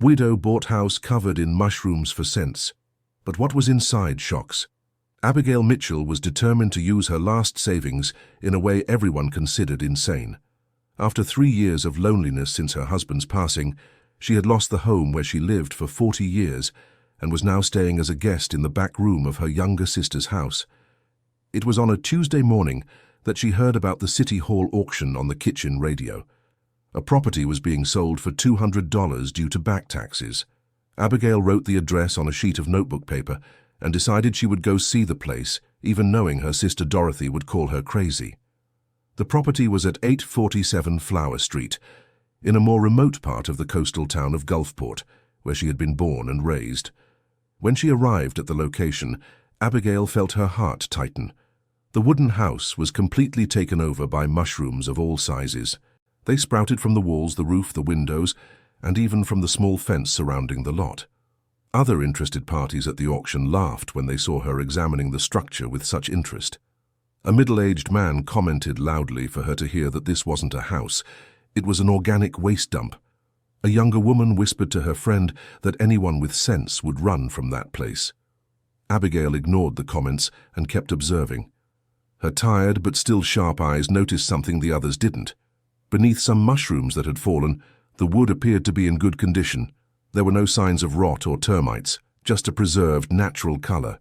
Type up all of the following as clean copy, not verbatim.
Widow bought house covered in mushrooms for cents. But what was inside shocks. Abigail Mitchell was determined to use her last savings in a way everyone considered insane. After 3 years of loneliness since her husband's passing, she had lost the home where she lived for 40 years and was now staying as a guest in the back room of her younger sister's house. It was on a Tuesday morning that she heard about the City Hall auction on the kitchen radio. A property was being sold for $200 due to back taxes. Abigail wrote the address on a sheet of notebook paper and decided she would go see the place, even knowing her sister Dorothy would call her crazy. The property was at 847 Flower Street, in a more remote part of the coastal town of Gulfport, where she had been born and raised. When she arrived at the location, Abigail felt her heart tighten. The wooden house was completely taken over by mushrooms of all sizes. They sprouted from the walls, the roof, the windows, and even from the small fence surrounding the lot. Other interested parties at the auction laughed when they saw her examining the structure with such interest. A middle-aged man commented loudly for her to hear that this wasn't a house, it was an organic waste dump. A younger woman whispered to her friend that anyone with sense would run from that place. Abigail ignored the comments and kept observing. Her tired but still sharp eyes noticed something the others didn't. Beneath some mushrooms that had fallen, the wood appeared to be in good condition. There were no signs of rot or termites, just a preserved natural color.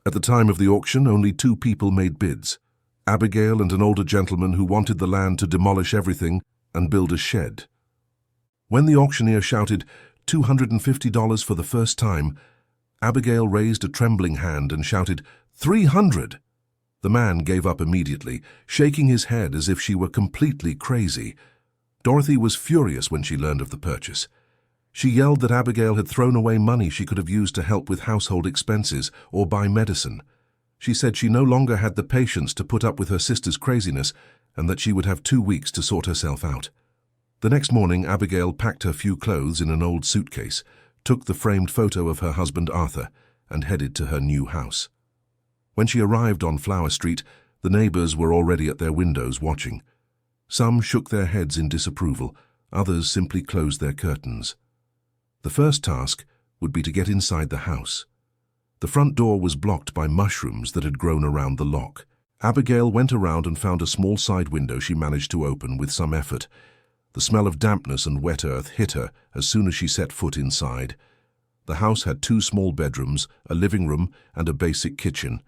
At the time of the auction, only 2 people made bids. Abigail and an older gentleman who wanted the land to demolish everything and build a shed. When the auctioneer shouted, $250 for the first time, Abigail raised a trembling hand and shouted, $300! The man gave up immediately, shaking his head as if she were completely crazy. Dorothy was furious when she learned of the purchase. She yelled that Abigail had thrown away money she could have used to help with household expenses or buy medicine. She said she no longer had the patience to put up with her sister's craziness and that she would have 2 weeks to sort herself out. The next morning, Abigail packed her few clothes in an old suitcase, took the framed photo of her husband Arthur, and headed to her new house. When she arrived on Flower Street, the neighbors were already at their windows watching. Some shook their heads in disapproval, others simply closed their curtains. The first task would be to get inside the house. The front door was blocked by mushrooms that had grown around the lock. Abigail went around and found a small side window she managed to open with some effort. The smell of dampness and wet earth hit her as soon as she set foot inside. The house had 2 small bedrooms, a living room, and a basic kitchen.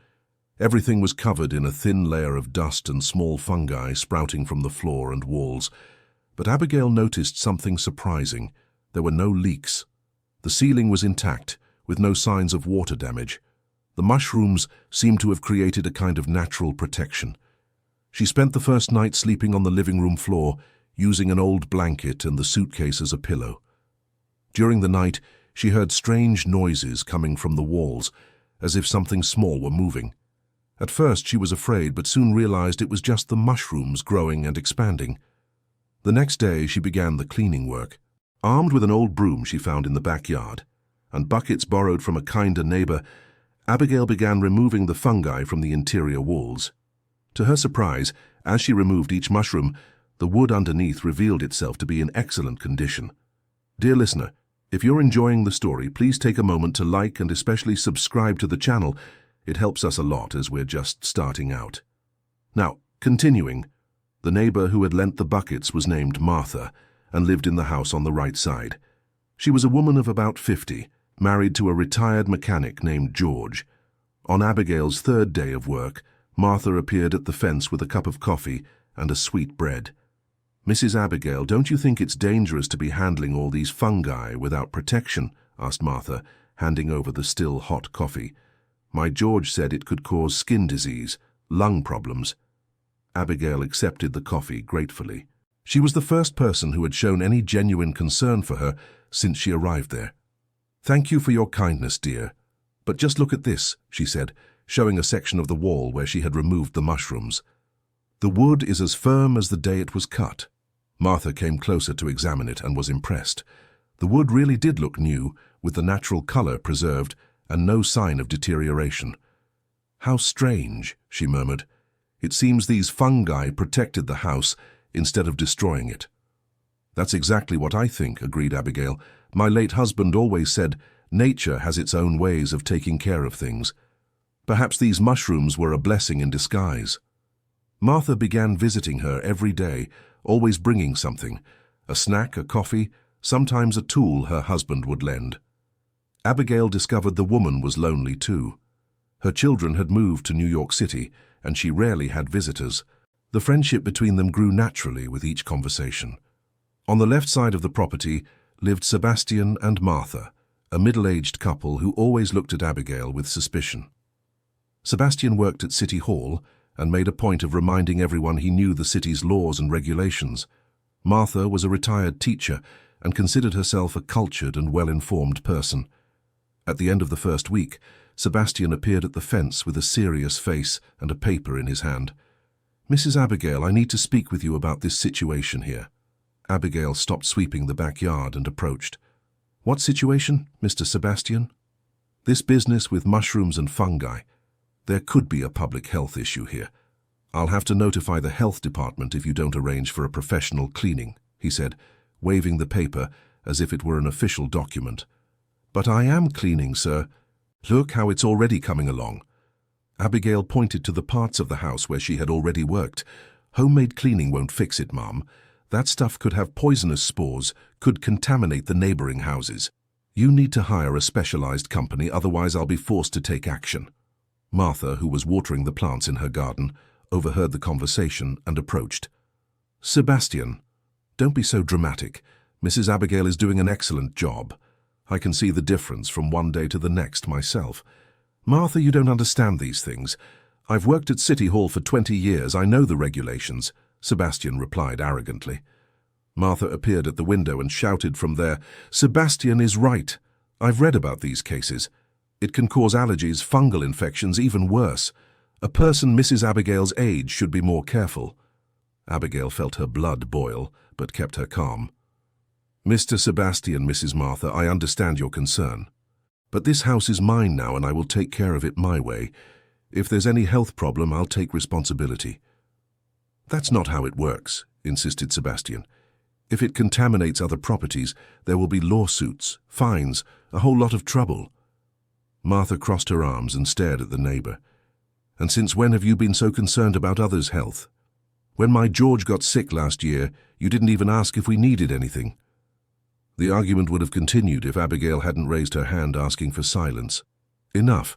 Everything was covered in a thin layer of dust and small fungi sprouting from the floor and walls. But Abigail noticed something surprising. There were no leaks. The ceiling was intact, with no signs of water damage. The mushrooms seemed to have created a kind of natural protection. She spent the first night sleeping on the living room floor, using an old blanket and the suitcase as a pillow. During the night, she heard strange noises coming from the walls, as if something small were moving. At first she was afraid, but soon realized it was just the mushrooms growing and expanding. The next day she began the cleaning work. Armed with an old broom she found in the backyard, and buckets borrowed from a kinder neighbor, Abigail began removing the fungi from the interior walls. To her surprise, as she removed each mushroom, the wood underneath revealed itself to be in excellent condition. Dear listener, if you're enjoying the story, please take a moment to like and especially subscribe to the channel. It helps us a lot as we're just starting out. Now, continuing, the neighbor who had lent the buckets was named Martha and lived in the house on the right side. She was a woman of about 50, married to a retired mechanic named George. On Abigail's 3rd day of work, Martha appeared at the fence with a cup of coffee and a sweet bread. "Mrs. Abigail, don't you think it's dangerous to be handling all these fungi without protection?" asked Martha, handing over the still hot coffee. "My George said it could cause skin disease, lung problems." Abigail accepted the coffee gratefully. She was the first person who had shown any genuine concern for her since she arrived there. "Thank you for your kindness, dear. But just look at this," she said, showing a section of the wall where she had removed the mushrooms. "The wood is as firm as the day it was cut." Martha came closer to examine it and was impressed. The wood really did look new, with the natural color preserved and no sign of deterioration. "How strange," she murmured. "It seems these fungi protected the house instead of destroying it." "That's exactly what I think," agreed Abigail. My late husband always said, nature has its own ways of taking care of things. Perhaps these mushrooms were a blessing in disguise. Martha began visiting her every day, always bringing something, a snack, a coffee, sometimes a tool her husband would lend. Abigail discovered the woman was lonely too. Her children had moved to New York City, and she rarely had visitors. The friendship between them grew naturally with each conversation. On the left side of the property lived Sebastian and Martha, a middle-aged couple who always looked at Abigail with suspicion. Sebastian worked at City Hall and made a point of reminding everyone he knew the city's laws and regulations. Martha was a retired teacher and considered herself a cultured and well-informed person. At the end of the first week, Sebastian appeared at the fence with a serious face and a paper in his hand. "Mrs. Abigail, I need to speak with you about this situation here." Abigail stopped sweeping the backyard and approached. "What situation, Mr. Sebastian?" "This business with mushrooms and fungi. There could be a public health issue here. I'll have to notify the health department if you don't arrange for a professional cleaning," he said, waving the paper as if it were an official document. "But I am cleaning, sir. Look how it's already coming along." Abigail pointed to the parts of the house where she had already worked. "Homemade cleaning won't fix it, Mom. That stuff could have poisonous spores, could contaminate the neighboring houses. You need to hire a specialized company, otherwise I'll be forced to take action." Martha, who was watering the plants in her garden, overheard the conversation and approached. "Sebastian, don't be so dramatic. Mrs. Abigail is doing an excellent job. I can see the difference from one day to the next myself. Martha, you don't understand these things. I've worked at City Hall for 20 years. I know the regulations," Sebastian replied arrogantly. Martha appeared at the window and shouted from there, "Sebastian is right. I've read about these cases. It can cause allergies, fungal infections, even worse. A person Mrs. Abigail's age should be more careful." Abigail felt her blood boil, but kept her calm. "Mr. Sebastian, Mrs. Martha, I understand your concern. But this house is mine now, and I will take care of it my way. If there's any health problem, I'll take responsibility." "That's not how it works," insisted Sebastian. "If it contaminates other properties, there will be lawsuits, fines, a whole lot of trouble." Martha crossed her arms and stared at the neighbor. "And since when have you been so concerned about others' health? When my George got sick last year, you didn't even ask if we needed anything." The argument would have continued if Abigail hadn't raised her hand asking for silence. "Enough.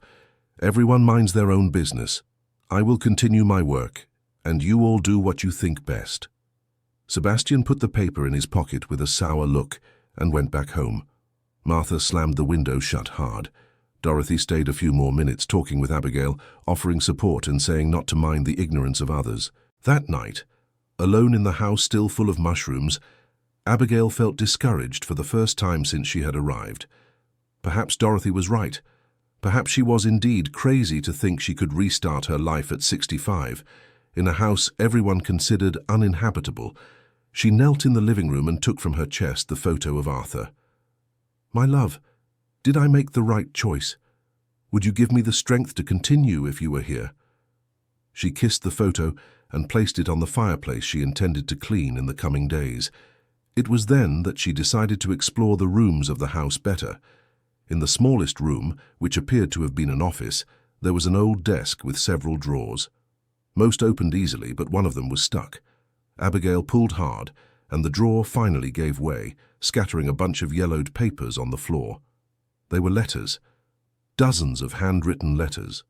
Everyone minds their own business. I will continue my work, and you all do what you think best." Sebastian put the paper in his pocket with a sour look and went back home. Martha slammed the window shut hard. Dorothy stayed a few more minutes talking with Abigail, offering support and saying not to mind the ignorance of others. That night, alone in the house still full of mushrooms, Abigail felt discouraged for the first time since she had arrived. Perhaps Dorothy was right. Perhaps she was indeed crazy to think she could restart her life at 65, in a house everyone considered uninhabitable. She knelt in the living room and took from her chest the photo of Arthur. "My love, did I make the right choice? Would you give me the strength to continue if you were here?" She kissed the photo and placed it on the fireplace she intended to clean in the coming days. It was then that she decided to explore the rooms of the house better. In the smallest room, which appeared to have been an office, there was an old desk with several drawers. Most opened easily, but one of them was stuck. Abigail pulled hard, and the drawer finally gave way, scattering a bunch of yellowed papers on the floor. They were letters, dozens of handwritten letters,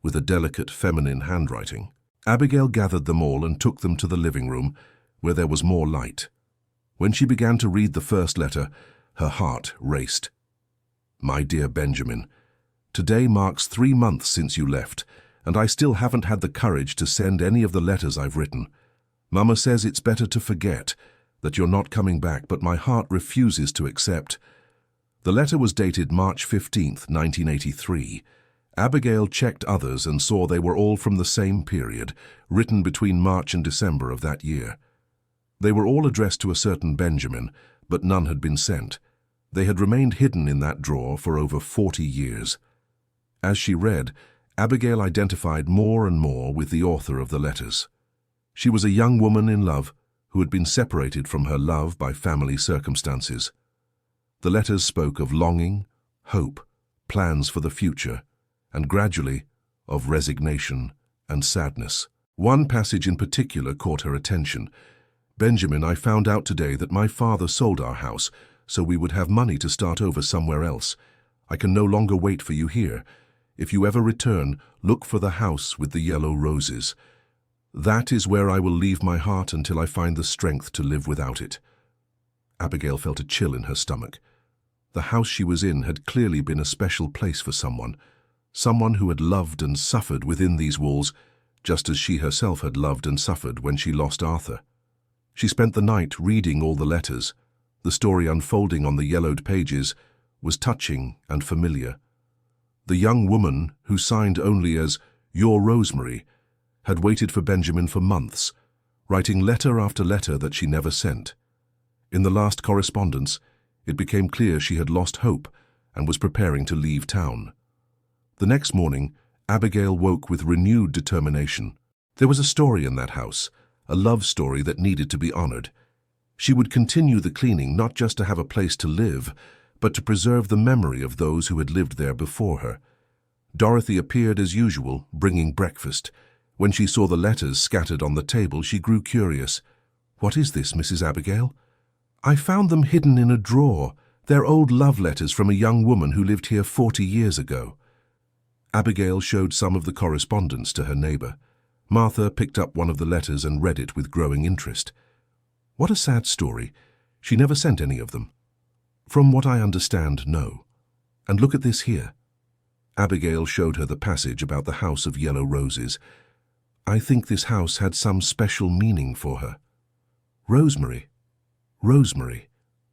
with a delicate feminine handwriting. Abigail gathered them all and took them to the living room, where there was more light. When she began to read the first letter, her heart raced. "My dear Benjamin, today marks 3 months since you left, and I still haven't had the courage to send any of the letters I've written. Mama says it's better to forget, that you're not coming back, but my heart refuses to accept." The letter was dated March 15th, 1983. Abigail checked others and saw they were all from the same period, written between March and December of that year. They were all addressed to a certain Benjamin, but none had been sent. They had remained hidden in that drawer for over 40 years. As she read, Abigail identified more and more with the author of the letters. She was a young woman in love who had been separated from her love by family circumstances. The letters spoke of longing, hope, plans for the future, and gradually of resignation and sadness. One passage in particular caught her attention. "Benjamin, I found out today that my father sold our house so we would have money to start over somewhere else. I can no longer wait for you here. If you ever return, look for the house with the yellow roses. That is where I will leave my heart until I find the strength to live without it." Abigail felt a chill in her stomach. The house she was in had clearly been a special place for someone who had loved and suffered within these walls, just as she herself had loved and suffered when she lost Arthur. She spent the night reading all the letters. The story unfolding on the yellowed pages was touching and familiar. The young woman, who signed only as "Your Rosemary," had waited for Benjamin for months, writing letter after letter that she never sent. In the last correspondence, it became clear she had lost hope and was preparing to leave town. The next morning, Abigail woke with renewed determination. There was a story in that house, a love story that needed to be honored. She would continue the cleaning not just to have a place to live, but to preserve the memory of those who had lived there before her. Dorothy appeared as usual, bringing breakfast. When she saw the letters scattered on the table, she grew curious. "What is this, Mrs. Abigail?" "I found them hidden in a drawer. They're old love letters from a young woman who lived here 40 years ago." Abigail showed some of the correspondence to her neighbor. Martha picked up one of the letters and read it with growing interest. "What a sad story. She never sent any of them." "From what I understand, no. And look at this here." Abigail showed her the passage about the house of yellow roses. "I think this house had some special meaning for her." "Rosemary, Rosemary,"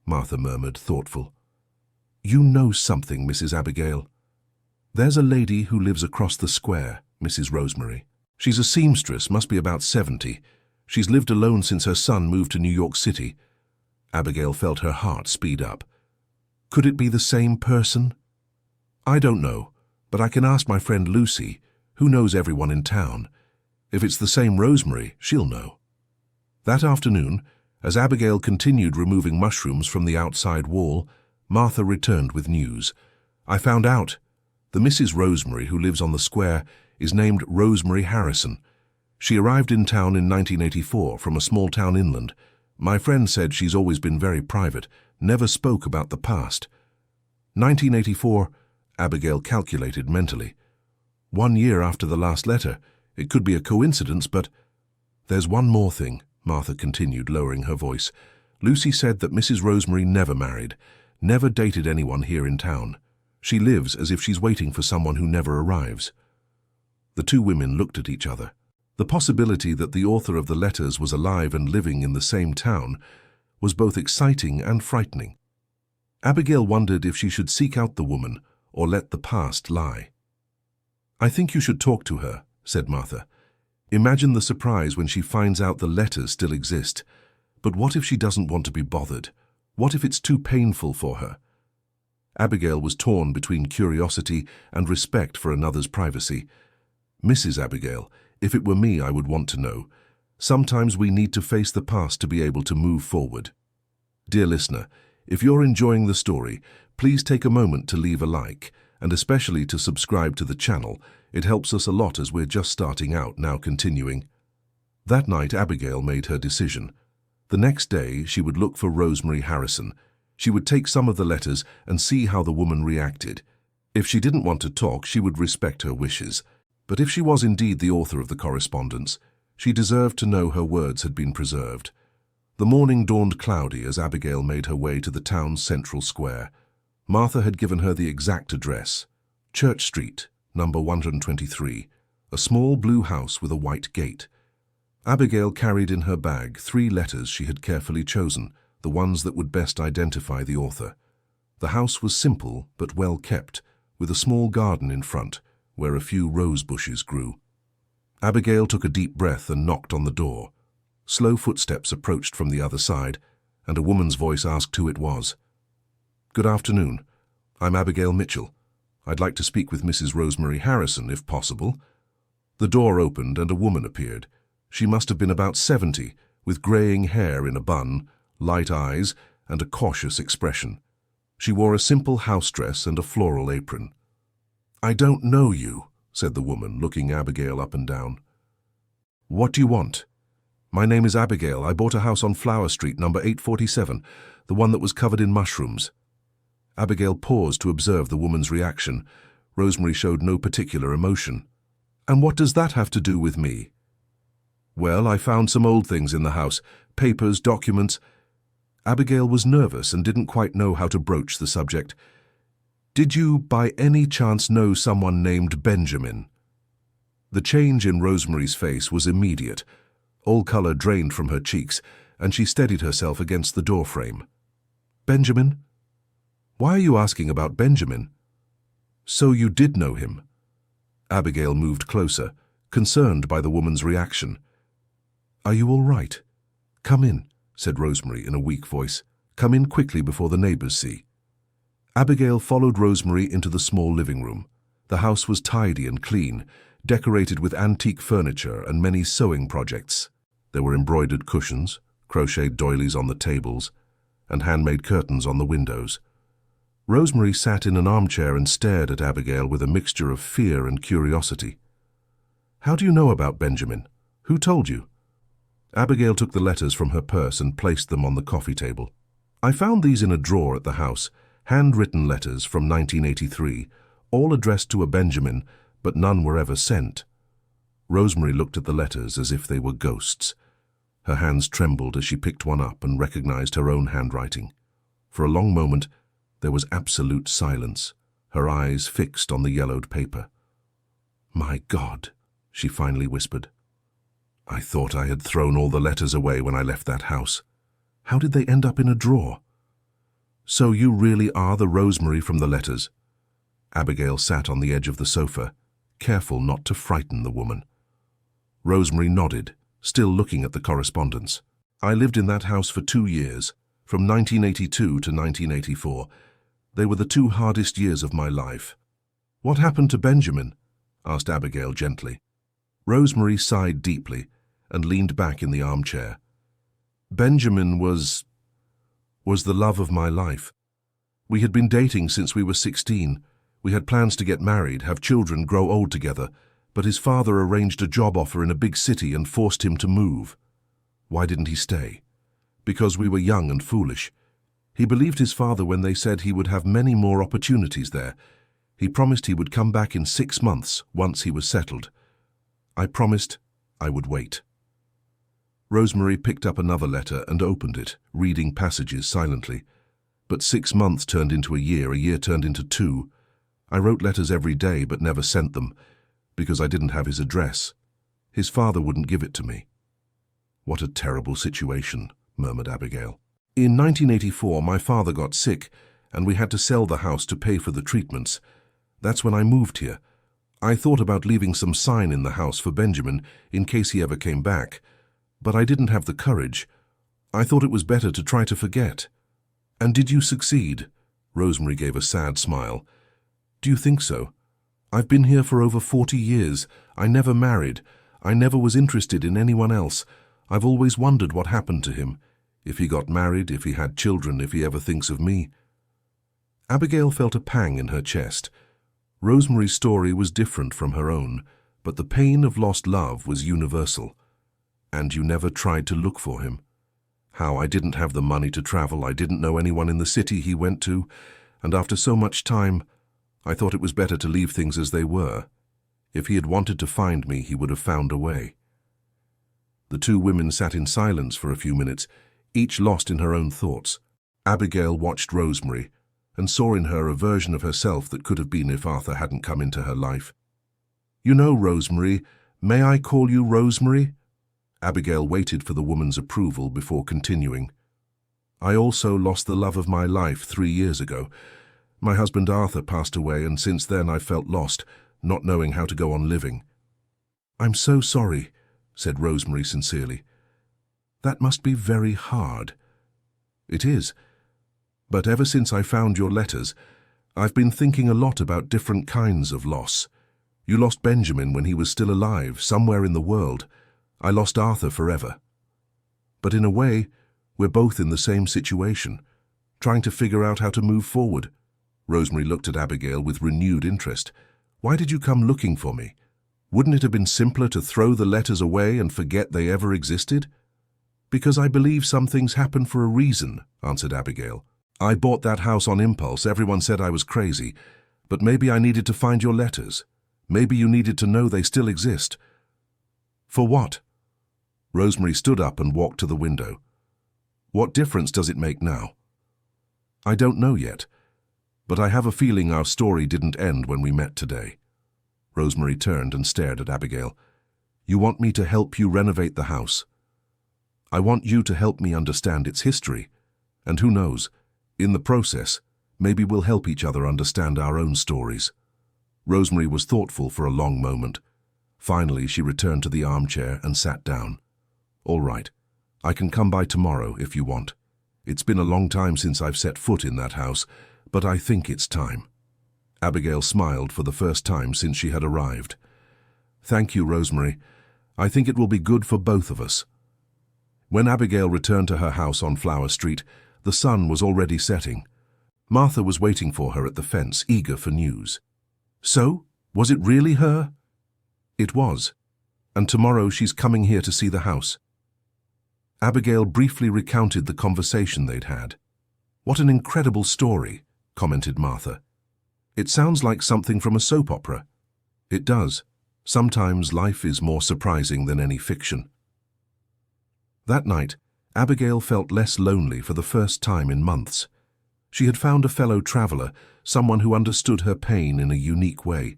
Martha murmured, thoughtful. "You know something, Mrs. Abigail. There's a lady who lives across the square, Mrs. Rosemary. She's a seamstress, must be about 70. She's lived alone since her son moved to New York City." Abigail felt her heart speed up. "Could it be the same person?" "I don't know, but I can ask my friend Lucy, who knows everyone in town. If it's the same Rosemary, she'll know." That afternoon, as Abigail continued removing mushrooms from the outside wall, Martha returned with news. "I found out. The Mrs. Rosemary who lives on the square is named Rosemary Harrison. She arrived in town in 1984 from a small town inland. My friend said she's always been very private, never spoke about the past." 1984, Abigail calculated mentally. 1 year after the last letter. It could be a coincidence, but... "There's one more thing," Martha continued, lowering her voice. "Lucy said that Mrs. Rosemary never married, never dated anyone here in town. She lives as if she's waiting for someone who never arrives." The two women looked at each other. The possibility that the author of the letters was alive and living in the same town was both exciting and frightening. Abigail wondered if she should seek out the woman or let the past lie. "I think you should talk to her," said Martha. "Imagine the surprise when she finds out the letters still exist. But what if she doesn't want to be bothered? What if it's too painful for her?" Abigail was torn between curiosity and respect for another's privacy. "Mrs. Abigail, if it were me, I would want to know. Sometimes we need to face the past to be able to move forward." Dear listener, if you're enjoying the story, please take a moment to leave a like, and especially to subscribe to the channel. It helps us a lot as we're just starting out, now continuing. That night, Abigail made her decision. The next day, she would look for Rosemary Harrison. She would take some of the letters and see how the woman reacted. If she didn't want to talk, she would respect her wishes. But if she was indeed the author of the correspondence, she deserved to know her words had been preserved. The morning dawned cloudy as Abigail made her way to the town's central square. Martha had given her the exact address: Church Street, number 123, a small blue house with a white gate. Abigail carried in her bag 3 letters she had carefully chosen, the ones that would best identify the author. The house was simple but well kept, with a small garden in front, where a few rose bushes grew. Abigail took a deep breath and knocked on the door. Slow footsteps approached from the other side, and a woman's voice asked who it was. "Good afternoon. I'm Abigail Mitchell. I'd like to speak with Mrs. Rosemary Harrison, if possible." The door opened and a woman appeared. She must have been about 70, with graying hair in a bun, light eyes, and a cautious expression. She wore a simple house dress and a floral apron. "I don't know you," said the woman, looking Abigail up and down. "What do you want?" "My name is Abigail. I bought a house on Flower Street, number 847, the one that was covered in mushrooms." Abigail paused to observe the woman's reaction. Rosemary showed no particular emotion. "And what does that have to do with me?" "Well, I found some old things in the house, papers, documents." Abigail was nervous and didn't quite know how to broach the subject. "Did you, by any chance, know someone named Benjamin?" The change in Rosemary's face was immediate. All color drained from her cheeks, and she steadied herself against the doorframe. "Benjamin? Why are you asking about Benjamin?" "So you did know him?" Abigail moved closer, concerned by the woman's reaction. "Are you all right?" "Come in," said Rosemary in a weak voice. "Come in quickly before the neighbors see." Abigail followed Rosemary into the small living room. The house was tidy and clean, decorated with antique furniture and many sewing projects. There were embroidered cushions, crocheted doilies on the tables, and handmade curtains on the windows. Rosemary sat in an armchair and stared at Abigail with a mixture of fear and curiosity. "How do you know about Benjamin? Who told you?" Abigail took the letters from her purse and placed them on the coffee table. "I found these in a drawer at the house, handwritten letters from 1983, all addressed to a Benjamin, but none were ever sent." Rosemary looked at the letters as if they were ghosts. Her hands trembled as she picked one up and recognized her own handwriting. For a long moment, there was absolute silence, her eyes fixed on the yellowed paper. "My God," she finally whispered. "I thought I had thrown all the letters away when I left that house. How did they end up in a drawer?" "So you really are the Rosemary from the letters?" Abigail sat on the edge of the sofa, careful not to frighten the woman. Rosemary nodded, still looking at the correspondence. "I lived in that house for 2 years, from 1982 to 1984. They were the 2 hardest years of my life." "What happened to Benjamin?" asked Abigail gently. Rosemary sighed deeply and leaned back in the armchair. "Benjamin was the love of my life. We had been dating since we were 16. We had plans to get married, have children, grow old together, but his father arranged a job offer in a big city and forced him to move. Why didn't he stay? Because we were young and foolish. He believed his father when they said he would have many more opportunities there. He promised he would come back in 6 months once he was settled. I promised I would wait." Rosemary picked up another letter and opened it, reading passages silently. "But 6 months turned into a year turned into 2. I wrote letters every day but never sent them, because I didn't have his address. His father wouldn't give it to me." "What a terrible situation," murmured Abigail. "In 1984, my father got sick, and we had to sell the house to pay for the treatments. That's when I moved here. I thought about leaving some sign in the house for Benjamin in case he ever came back, but I didn't have the courage. I thought it was better to try to forget." "And did you succeed?" Rosemary gave a sad smile. "Do you think so? I've been here for over 40 years. I never married. I never was interested in anyone else. I've always wondered what happened to him. If he got married, if he had children, if he ever thinks of me." Abigail felt a pang in her chest. Rosemary's story was different from her own, but the pain of lost love was universal. "And you never tried to look for him?" "How? I didn't have the money to travel. I didn't know anyone in the city he went to. And after so much time, I thought it was better to leave things as they were. If he had wanted to find me, he would have found a way." The 2 women sat in silence for a few minutes, each lost in her own thoughts. Abigail watched Rosemary and saw in her a version of herself that could have been if Arthur hadn't come into her life. "You know, Rosemary, may I call you Rosemary?" Abigail waited for the woman's approval before continuing. "I also lost the love of my life 3 years ago. My husband Arthur passed away, and since then I felt lost, not knowing how to go on living." "I'm so sorry," said Rosemary sincerely. "That must be very hard." "It is. But ever since I found your letters, I've been thinking a lot about different kinds of loss. You lost Benjamin when he was still alive, somewhere in the world. I lost Arthur forever. But in a way, we're both in the same situation. trying to figure out how to move forward. Rosemary looked at Abigail with renewed interest. Why did you come looking for me? Wouldn't it have been simpler to throw the letters away and forget they ever existed? Because I believe some things happen for a reason, answered Abigail. I bought that house on impulse. Everyone said I was crazy. But maybe I needed to find your letters. Maybe you needed to know they still exist. For what? Rosemary stood up and walked to the window. What difference does it make now? I don't know yet, but I have a feeling our story didn't end when we met today. Rosemary turned and stared at Abigail. You want me to help you renovate the house? I want you to help me understand its history. And who knows, in the process, maybe we'll help each other understand our own stories. Rosemary was thoughtful for a long moment. Finally, she returned to the armchair and sat down. All right, I can come by tomorrow if you want. It's been a long time since I've set foot in that house, but I think it's time. Abigail smiled for the first time since she had arrived. Thank you, Rosemary. I think it will be good for both of us. When Abigail returned to her house on Flower Street, the sun was already setting. Martha was waiting for her at the fence, eager for news. So, was it really her? It was. And tomorrow she's coming here to see the house. Abigail briefly recounted the conversation they'd had. What an incredible story, commented Martha. It sounds like something from a soap opera. It does. Sometimes life is more surprising than any fiction. That night, Abigail felt less lonely for the first time in months. She had found a fellow traveler, someone who understood her pain in a unique way.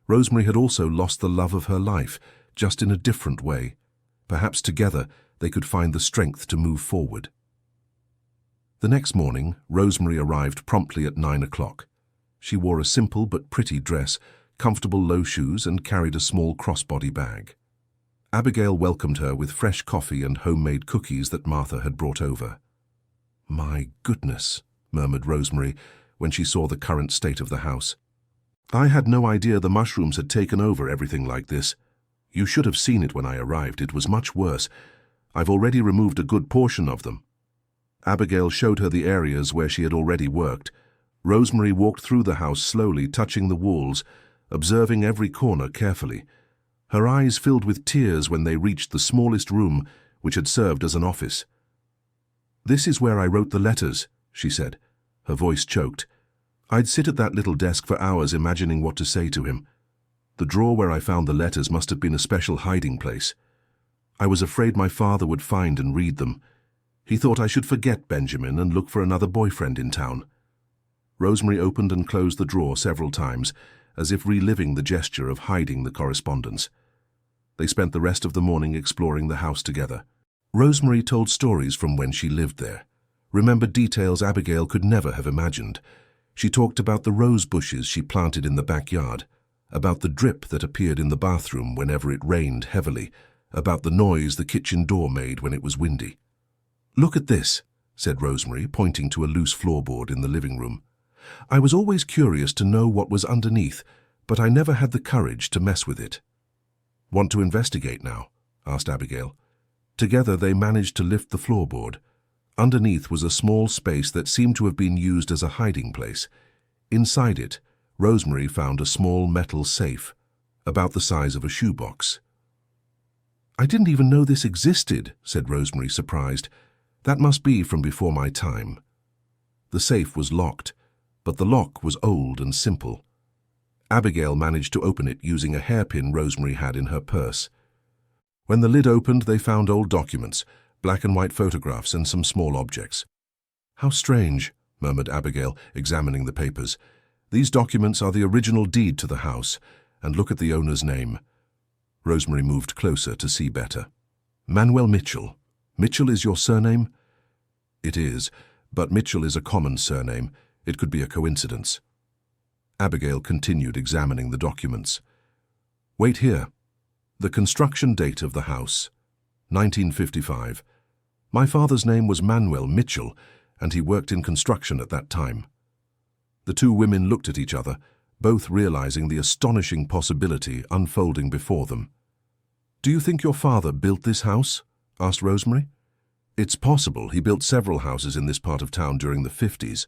Rosemary had also lost the love of her life, just in a different way. Perhaps together they could find the strength to move forward. The next morning, Rosemary arrived promptly at 9 o'clock. She wore a simple but pretty dress, comfortable low shoes, and carried a small crossbody bag. Abigail welcomed her with fresh coffee and homemade cookies that Martha had brought over. My goodness, murmured Rosemary when she saw the current state of the house. I had no idea the mushrooms had taken over everything like this. You should have seen it when I arrived. It was much worse. I've already removed a good portion of them. Abigail showed her the areas where she had already worked. Rosemary walked through the house slowly, touching the walls, observing every corner carefully. Her eyes filled with tears when they reached the smallest room, which had served as an office. This is where I wrote the letters, she said. Her voice choked. I'd sit at that little desk for hours imagining what to say to him. The drawer where I found the letters must have been a special hiding place. I was afraid my father would find and read them. He thought I should forget Benjamin and look for another boyfriend in town. Rosemary opened and closed the drawer several times, as if reliving the gesture of hiding the correspondence. They spent the rest of the morning exploring the house together. Rosemary told stories from when she lived there, remembered details Abigail could never have imagined. She talked about the rose bushes she planted in the backyard, about the drip that appeared in the bathroom whenever it rained heavily, about the noise the kitchen door made when it was windy. Look at this, said Rosemary, pointing to a loose floorboard in the living room. I was always curious to know what was underneath, but I never had the courage to mess with it. Want to investigate now? Asked Abigail. Together they managed to lift the floorboard. Underneath was a small space that seemed to have been used as a hiding place. Inside it, Rosemary found a small metal safe, about the size of a shoebox. I didn't even know this existed, said Rosemary, surprised. That must be from before my time. The safe was locked, but the lock was old and simple. Abigail managed to open it using a hairpin Rosemary had in her purse. When the lid opened, they found old documents, black and white photographs, and some small objects. How strange, murmured Abigail, examining the papers. These documents are the original deed to the house, and look at the owner's name. Rosemary moved closer to see better. Manuel Mitchell. Mitchell is your surname? It is, but Mitchell is a common surname. It could be a coincidence. Abigail continued examining the documents. Wait here. The construction date of the house, 1955. My father's name was Manuel Mitchell, and he worked in construction at that time. The two women looked at each other, both realizing the astonishing possibility unfolding before them. Do you think your father built this house? Asked Rosemary. It's possible he built several houses in this part of town during the 50s.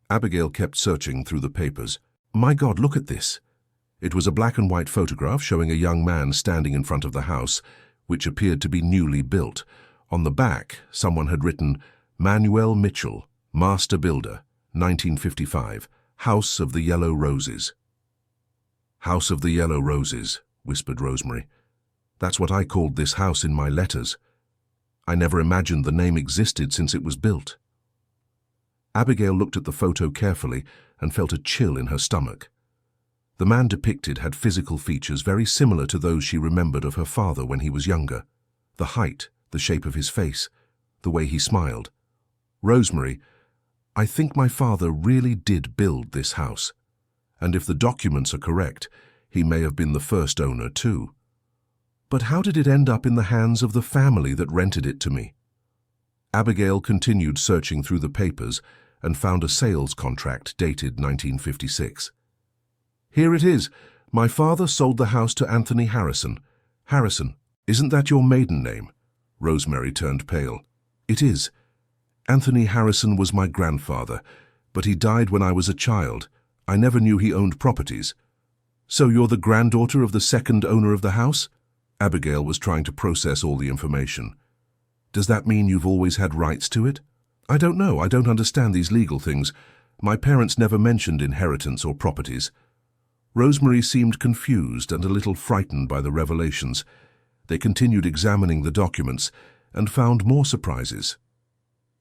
Abigail kept searching through the papers. My God, look at this. It was a black and white photograph showing a young man standing in front of the house, which appeared to be newly built. On the back, someone had written, Manuel Mitchell, Master Builder, 1955, House of the Yellow Roses. House of the Yellow Roses, whispered Rosemary. That's what I called this house in my letters. I never imagined the name existed since it was built. Abigail looked at the photo carefully and felt a chill in her stomach. The man depicted had physical features very similar to those she remembered of her father when he was younger. The height, the shape of his face, the way he smiled. Rosemary, I think my father really did build this house. And if the documents are correct, he may have been the first owner too. But how did it end up in the hands of the family that rented it to me? Abigail continued searching through the papers and found a sales contract dated 1956. Here it is. My father sold the house to Anthony Harrison. Harrison, isn't that your maiden name? Rosemary turned pale. It is. Anthony Harrison was my grandfather, but he died when I was a child. I never knew he owned properties. So you're the granddaughter of the second owner of the house? Abigail was trying to process all the information. Does that mean you've always had rights to it? I don't know. I don't understand these legal things. My parents never mentioned inheritance or properties. Rosemary seemed confused and a little frightened by the revelations. They continued examining the documents and found more surprises.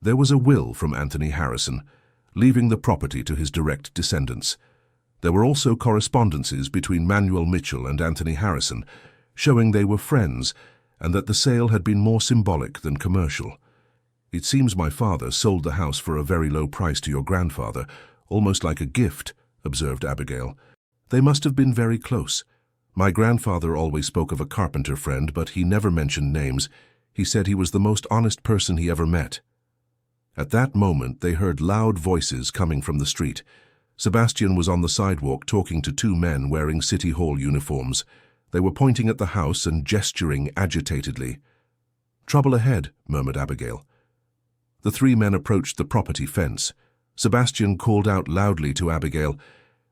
There was a will from Anthony Harrison, leaving the property to his direct descendants. There were also correspondences between Manuel Mitchell and Anthony Harrison, showing they were friends and that the sale had been more symbolic than commercial. It seems my father sold the house for a very low price to your grandfather, almost like a gift, observed Abigail. They must have been very close. My grandfather always spoke of a carpenter friend, but he never mentioned names. He said he was the most honest person he ever met. At that moment, they heard loud voices coming from the street. Sebastian was on the sidewalk talking to two men wearing City Hall uniforms. They were pointing at the house and gesturing agitatedly. Trouble ahead, murmured Abigail. The three men approached the property fence. Sebastian called out loudly to Abigail,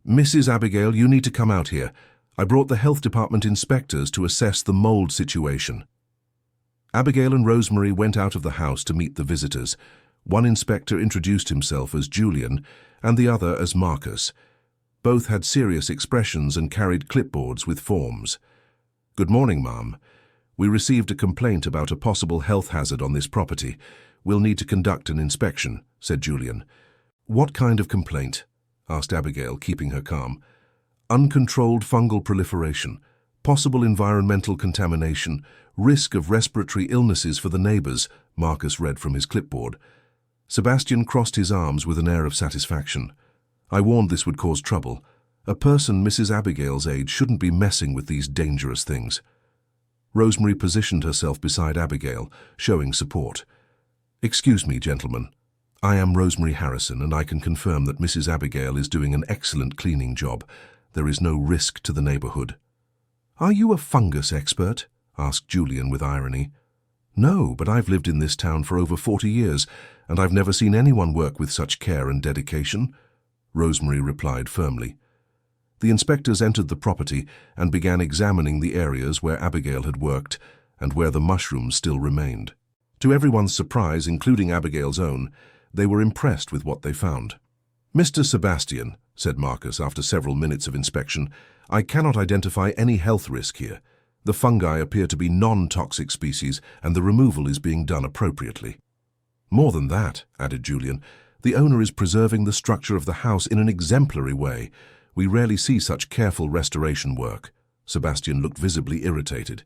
Mrs. Abigail, you need to come out here. I brought the health department inspectors to assess the mold situation. Abigail and Rosemary went out of the house to meet the visitors. One inspector introduced himself as Julian and the other as Marcus. Both had serious expressions and carried clipboards with forms. Good morning, ma'am. We received a complaint about a possible health hazard on this property. We'll need to conduct an inspection, said Julian. What kind of complaint? Asked Abigail, keeping her calm. Uncontrolled fungal proliferation, possible environmental contamination, risk of respiratory illnesses for the neighbors, Marcus read from his clipboard. Sebastian crossed his arms with an air of satisfaction. I warned this would cause trouble. A person Mrs. Abigail's age shouldn't be messing with these dangerous things. Rosemary positioned herself beside Abigail, showing support. Excuse me, gentlemen. I am Rosemary Harrison, and I can confirm that Mrs. Abigail is doing an excellent cleaning job. There is no risk to the neighborhood. Are you a fungus expert? Asked Julian with irony. No, but I've lived in this town for over 40 years, and I've never seen anyone work with such care and dedication, Rosemary replied firmly. The inspectors entered the property and began examining the areas where Abigail had worked and where the mushrooms still remained. To everyone's surprise, including Abigail's own, they were impressed with what they found. Mr. Sebastian, said Marcus after several minutes of inspection, I cannot identify any health risk here. The fungi appear to be non-toxic species, and the removal is being done appropriately. More than that, added Julian, the owner is preserving the structure of the house in an exemplary way. We rarely see such careful restoration work. Sebastian looked visibly irritated.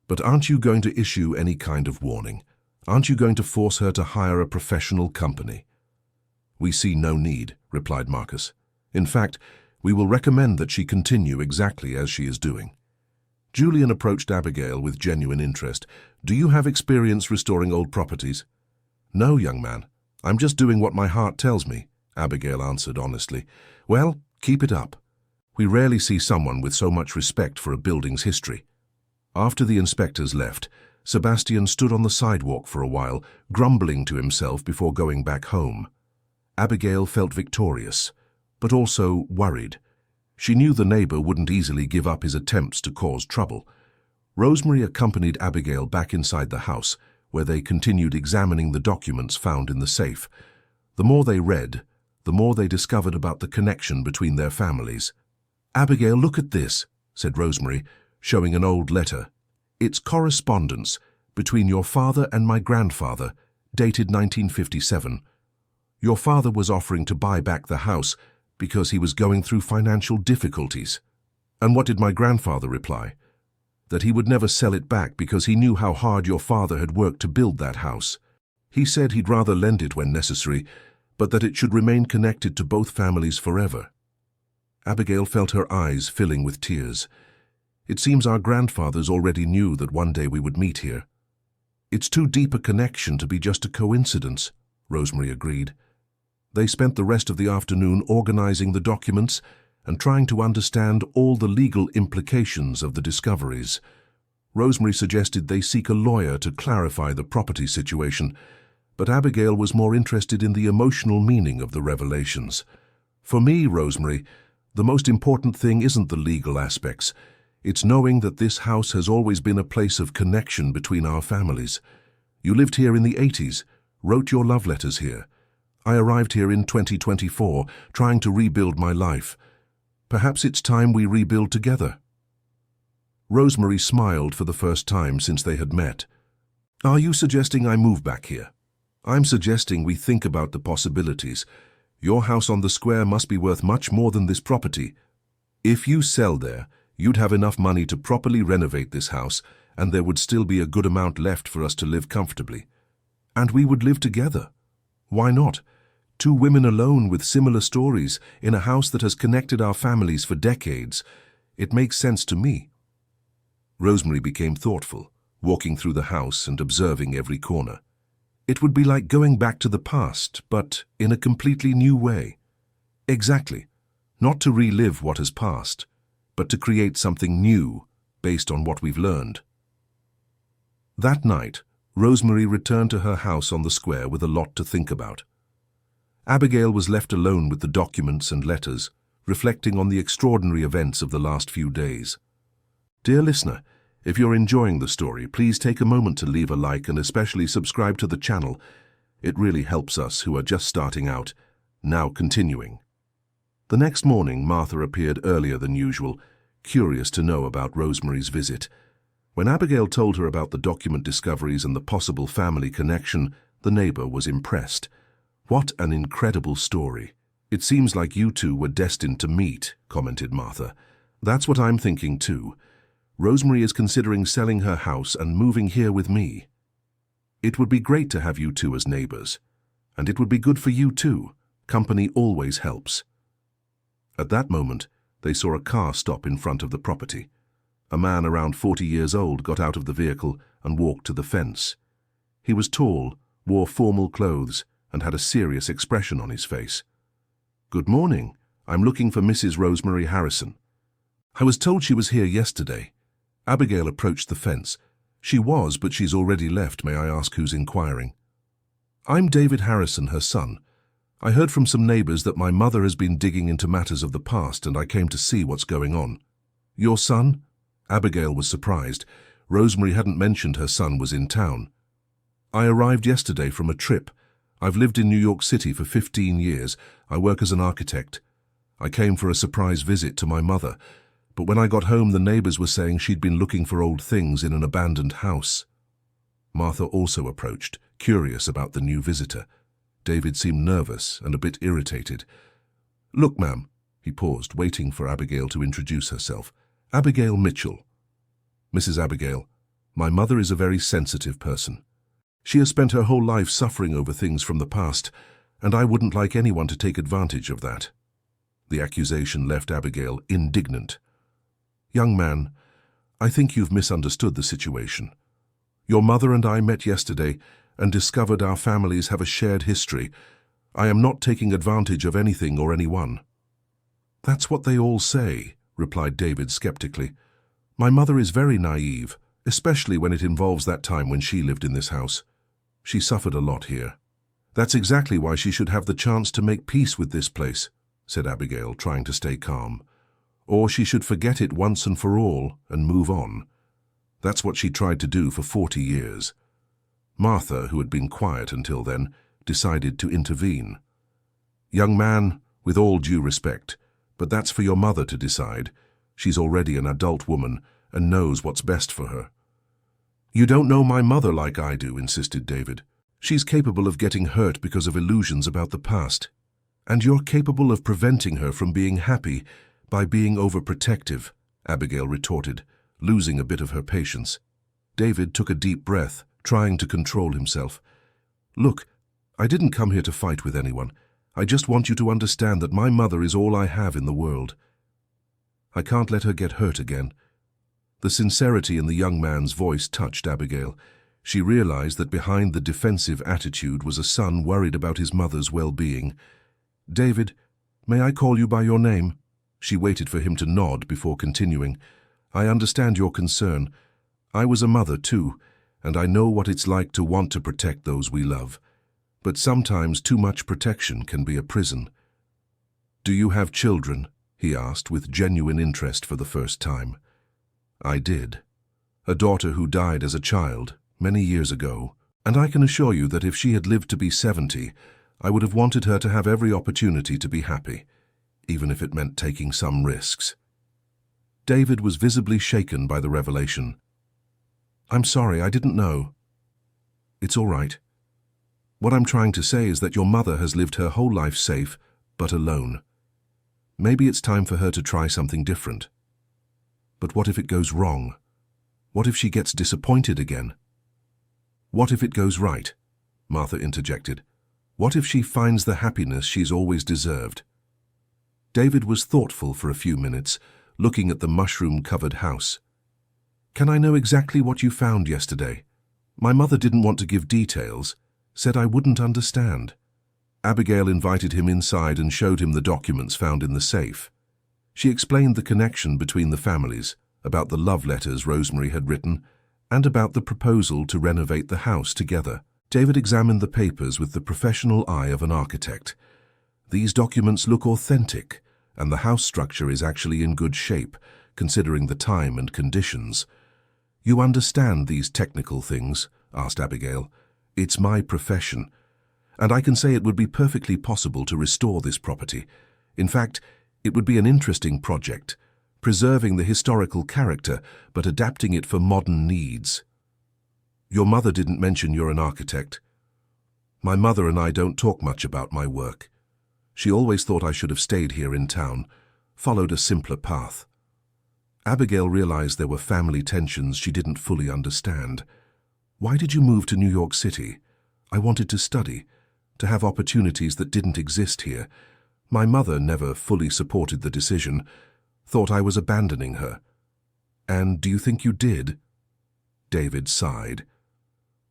But aren't you going to issue any kind of warning? Aren't you going to force her to hire a professional company? We see no need, replied Marcus. In fact, we will recommend that she continue exactly as she is doing. Julian approached Abigail with genuine interest. Do you have experience restoring old properties? No, young man. I'm just doing what my heart tells me, Abigail answered honestly. Well, keep it up. We rarely see someone with so much respect for a building's history. After the inspectors left, Sebastian stood on the sidewalk for a while, grumbling to himself before going back home. Abigail felt victorious, but also worried. She knew the neighbor wouldn't easily give up his attempts to cause trouble. Rosemary accompanied Abigail back inside the house, where they continued examining the documents found in the safe. The more they read, the more they discovered about the connection between their families. "Abigail, look at this," said Rosemary, showing an old letter. "It's correspondence between your father and my grandfather, dated 1957. Your father was offering to buy back the house because he was going through financial difficulties. And what did my grandfather reply? That he would never sell it back because he knew how hard your father had worked to build that house. He said he'd rather lend it when necessary, but that it should remain connected to both families forever." Abigail felt her eyes filling with tears. "It seems our grandfathers already knew that one day we would meet here." "It's too deep a connection to be just a coincidence," Rosemary agreed. They spent the rest of the afternoon organizing the documents and trying to understand all the legal implications of the discoveries. Rosemary suggested they seek a lawyer to clarify the property situation, but Abigail was more interested in the emotional meaning of the revelations. "For me, Rosemary, the most important thing isn't the legal aspects. It's knowing that this house has always been a place of connection between our families. You lived here in the 80s, wrote your love letters here. I arrived here in 2024, trying to rebuild my life. Perhaps it's time we rebuild together." Rosemary smiled for the first time since they had met. "Are you suggesting I move back here?" "I'm suggesting we think about the possibilities. Your house on the square must be worth much more than this property. If you sell there, you'd have enough money to properly renovate this house, and there would still be a good amount left for us to live comfortably. And we would live together. Why not? Two women alone with similar stories in a house that has connected our families for decades. It makes sense to me." Rosemary became thoughtful, walking through the house and observing every corner. "It would be like going back to the past, but in a completely new way." "Exactly. Not to relive what has passed, but to create something new based on what we've learned." That night, Rosemary returned to her house on the square with a lot to think about. Abigail was left alone with the documents and letters, reflecting on the extraordinary events of the last few days. Dear listener, if you're enjoying the story, please take a moment to leave a like and especially subscribe to the channel. It really helps us who are just starting out. Now continuing. The next morning, Martha appeared earlier than usual, curious to know about Rosemary's visit. When Abigail told her about the document discoveries and the possible family connection, the neighbor was impressed. "What an incredible story. It seems like you two were destined to meet," commented Martha. "That's what I'm thinking too. Rosemary is considering selling her house and moving here with me. It would be great to have you two as neighbors. And it would be good for you too. Company always helps." At that moment, they saw a car stop in front of the property. A man around 40 years old got out of the vehicle and walked to the fence. He was tall, wore formal clothes, and had a serious expression on his face. "Good morning. I'm looking for Mrs. Rosemary Harrison." "I was told she was here yesterday." Abigail approached the fence. "She was, but she's already left. May I ask who's inquiring?" "I'm David Harrison, her son. I heard from some neighbors that my mother has been digging into matters of the past, and I came to see what's going on." "Your son?" Abigail was surprised. Rosemary hadn't mentioned her son was in town. "I arrived yesterday from a trip. I've lived in New York City for 15 years. I work as an architect. I came for a surprise visit to my mother, but when I got home the neighbors were saying she'd been looking for old things in an abandoned house." Martha also approached, curious about the new visitor. David seemed nervous and a bit irritated. "Look, ma'am," he paused, waiting for Abigail to introduce herself. "Abigail Mitchell." "Mrs. Abigail, my mother is a very sensitive person. She has spent her whole life suffering over things from the past, and I wouldn't like anyone to take advantage of that." The accusation left Abigail indignant. "Young man, I think you've misunderstood the situation. Your mother and I met yesterday and discovered our families have a shared history. I am not taking advantage of anything or anyone." "That's what they all say," replied David skeptically. "My mother is very naive, especially when it involves that time when she lived in this house. She suffered a lot here. That's exactly why she should have the chance to make peace with this place, said Abigail, trying to stay calm. Or she should forget it once and for all and move on. That's what she tried to do for 40 years. Martha, who had been quiet until then, decided to intervene. Young man, with all due respect, but that's for your mother to decide. She's already an adult woman and knows what's best for her. You don't know my mother like I do, insisted David. She's capable of getting hurt because of illusions about the past. And you're capable of preventing her from being happy by being overprotective, Abigail retorted, losing a bit of her patience. David took a deep breath, trying to control himself. Look, I didn't come here to fight with anyone. I just want you to understand that my mother is all I have in the world. I can't let her get hurt again. The sincerity in the young man's voice touched Abigail. She realized that behind the defensive attitude was a son worried about his mother's well-being. David, may I call you by your name? She waited for him to nod before continuing. I understand your concern. I was a mother too, and I know what it's like to want to protect those we love. But sometimes too much protection can be a prison. Do you have children? He asked with genuine interest for the first time. I did. A daughter who died as a child, many years ago, and I can assure you that if she had lived to be 70, I would have wanted her to have every opportunity to be happy, even if it meant taking some risks. David was visibly shaken by the revelation. I'm sorry, I didn't know. It's all right. What I'm trying to say is that your mother has lived her whole life safe, but alone. Maybe it's time for her to try something different. But what if it goes wrong? What if she gets disappointed again? What if it goes right? Martha interjected. What if she finds the happiness she's always deserved? David was thoughtful for a few minutes, looking at the mushroom-covered house. Can I know exactly what you found yesterday? My mother didn't want to give details, said I wouldn't understand. Abigail invited him inside and showed him the documents found in the safe. She explained the connection between the families, about the love letters Rosemary had written, and about the proposal to renovate the house together. David examined the papers with the professional eye of an architect. These documents look authentic, and the house structure is actually in good shape, considering the time and conditions. You understand these technical things? Asked Abigail. It's my profession, and I can say it would be perfectly possible to restore this property. In fact, it would be an interesting project, preserving the historical character but adapting it for modern needs. Your mother didn't mention you're an architect. My mother and I don't talk much about my work. She always thought I should have stayed here in town, followed a simpler path. Abigail realized there were family tensions she didn't fully understand. Why did you move to New York City? I wanted to study, to have opportunities that didn't exist here. My mother never fully supported the decision, thought I was abandoning her. And do you think you did? David sighed.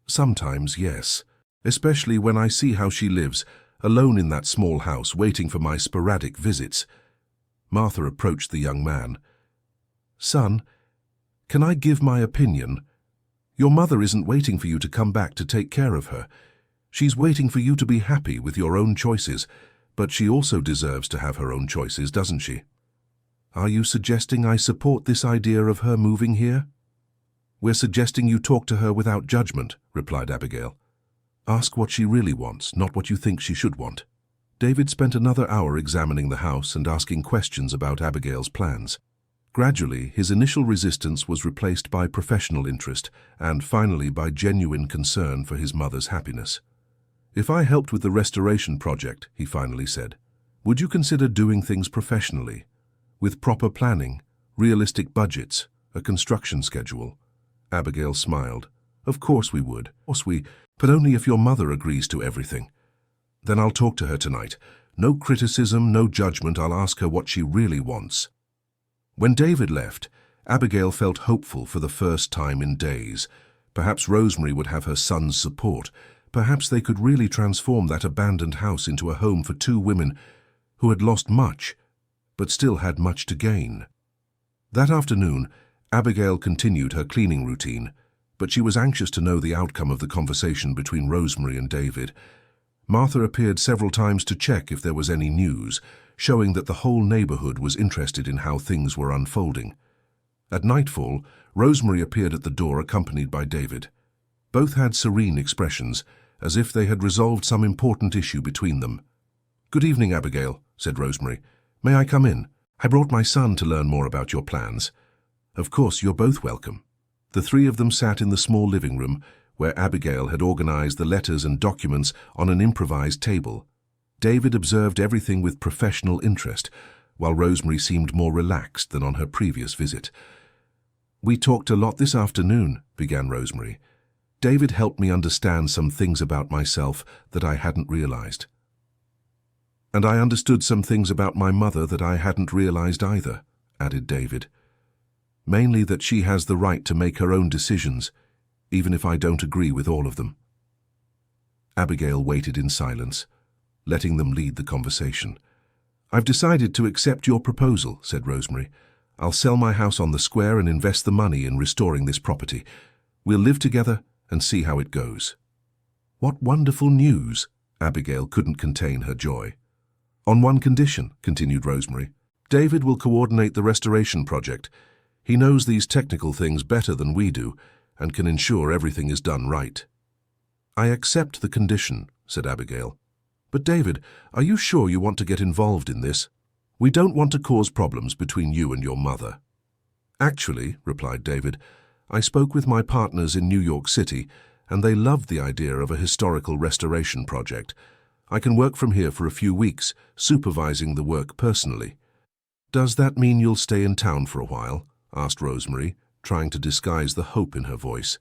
Sometimes, yes, especially when I see how she lives, alone in that small house, waiting for my sporadic visits. Martha approached the young man. Son, can I give my opinion? Your mother isn't waiting for you to come back to take care of her. She's waiting for you to be happy with your own choices, but she also deserves to have her own choices, doesn't she? Are you suggesting I support this idea of her moving here? We're suggesting you talk to her without judgment, replied Abigail. Ask what she really wants, not what you think she should want. David spent another hour examining the house and asking questions about Abigail's plans. Gradually, his initial resistance was replaced by professional interest and finally by genuine concern for his mother's happiness. If I helped with the restoration project, he finally said, would you consider doing things professionally, with proper planning, realistic budgets, a construction schedule? Abigail smiled. Of course we would. But only if your mother agrees to everything. Then I'll talk to her tonight. No criticism, no judgment. I'll ask her what she really wants. When David left, Abigail felt hopeful for the first time in days. Perhaps Rosemary would have her son's support. Perhaps they could really transform that abandoned house into a home for two women who had lost much, but still had much to gain. That afternoon, Abigail continued her cleaning routine, but she was anxious to know the outcome of the conversation between Rosemary and David. Martha appeared several times to check if there was any news, showing that the whole neighborhood was interested in how things were unfolding. At nightfall, Rosemary appeared at the door accompanied by David. Both had serene expressions, as if they had resolved some important issue between them. "Good evening, Abigail," said Rosemary. "May I come in? I brought my son to learn more about your plans." "Of course, you're both welcome." The three of them sat in the small living room, where Abigail had organized the letters and documents on an improvised table. David observed everything with professional interest, while Rosemary seemed more relaxed than on her previous visit. "We talked a lot this afternoon," began Rosemary. "David helped me understand some things about myself that I hadn't realized. And I understood some things about my mother that I hadn't realized either," added David. "Mainly that she has the right to make her own decisions, even if I don't agree with all of them." Abigail waited in silence, letting them lead the conversation. "I've decided to accept your proposal," said Rosemary. "I'll sell my house on the square and invest the money in restoring this property. We'll live together and see how it goes." "What wonderful news!" Abigail couldn't contain her joy. "On one condition," continued Rosemary. "David will coordinate the restoration project. He knows these technical things better than we do and can ensure everything is done right." "I accept the condition," said Abigail. "But David, are you sure you want to get involved in this? We don't want to cause problems between you and your mother." "Actually," replied David, "I spoke with my partners in New York City, and they loved the idea of a historical restoration project. I can work from here for a few weeks, supervising the work personally." "Does that mean you'll stay in town for a while?" asked Rosemary, trying to disguise the hope in her voice.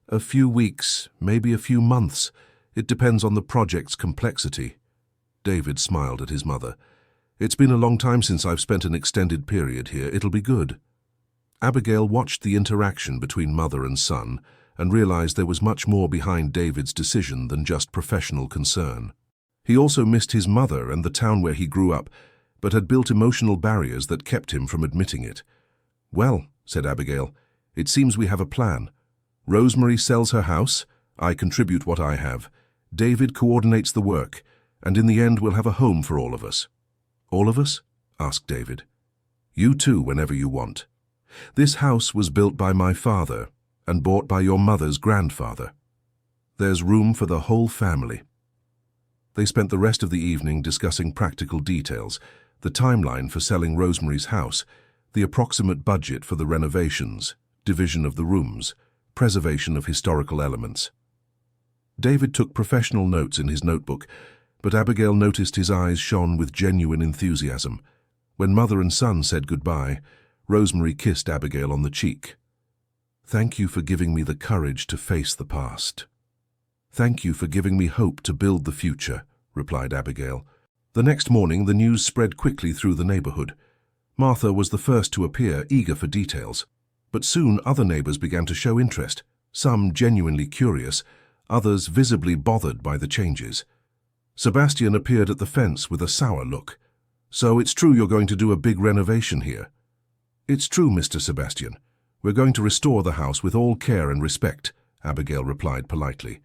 "A few weeks, maybe a few months. It depends on the project's complexity." David smiled at his mother. "It's been a long time since I've spent an extended period here. It'll be good." Abigail watched the interaction between mother and son and realized there was much more behind David's decision than just professional concern. He also missed his mother and the town where he grew up, but had built emotional barriers that kept him from admitting it. "Well," said Abigail, "it seems we have a plan. Rosemary sells her house, I contribute what I have, David coordinates the work, and in the end we'll have a home for all of us." "All of us?" asked David. "You too, whenever you want. This house was built by my father and bought by your mother's grandfather. There's room for the whole family." They spent the rest of the evening discussing practical details, the timeline for selling Rosemary's house, the approximate budget for the renovations, division of the rooms, preservation of historical elements. David took professional notes in his notebook, but Abigail noticed his eyes shone with genuine enthusiasm. When mother and son said goodbye, Rosemary kissed Abigail on the cheek. "Thank you for giving me the courage to face the past." "Thank you for giving me hope to build the future," replied Abigail. The next morning the news spread quickly through the neighborhood. Martha was the first to appear, eager for details. But soon other neighbors began to show interest, some genuinely curious, others visibly bothered by the changes. Sebastian appeared at the fence with a sour look. "So it's true you're going to do a big renovation here?" "It's true, Mr. Sebastian. We're going to restore the house with all care and respect," Abigail replied politely.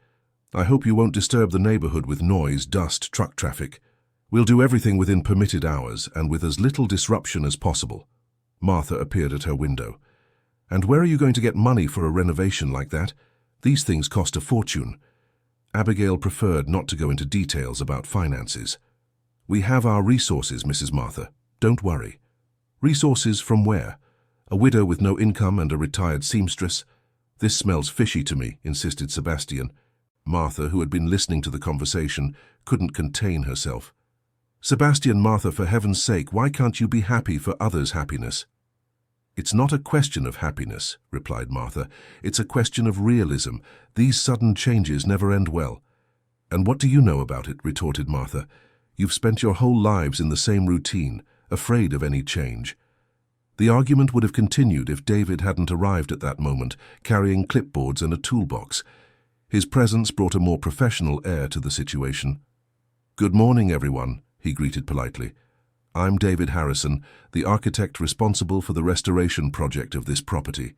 "I hope you won't disturb the neighborhood with noise, dust, truck traffic. We'll do everything within permitted hours and with as little disruption as possible." Martha appeared at her window. "And where are you going to get money for a renovation like that? These things cost a fortune." Abigail preferred not to go into details about finances. "We have our resources, Mrs. Martha. Don't worry." "Resources from where? A widow with no income and a retired seamstress? This smells fishy to me," insisted Sebastian. Martha, who had been listening to the conversation, couldn't contain herself. "Sebastian, Martha, for heaven's sake, why can't you be happy for others' happiness?" "It's not a question of happiness," replied Martha. "It's a question of realism. These sudden changes never end well." "And what do you know about it?" retorted Martha. "You've spent your whole lives in the same routine, afraid of any change." The argument would have continued if David hadn't arrived at that moment, carrying clipboards and a toolbox. His presence brought a more professional air to the situation. "Good morning, everyone," he greeted politely. I'm David Harrison, the architect responsible for the restoration project of this property.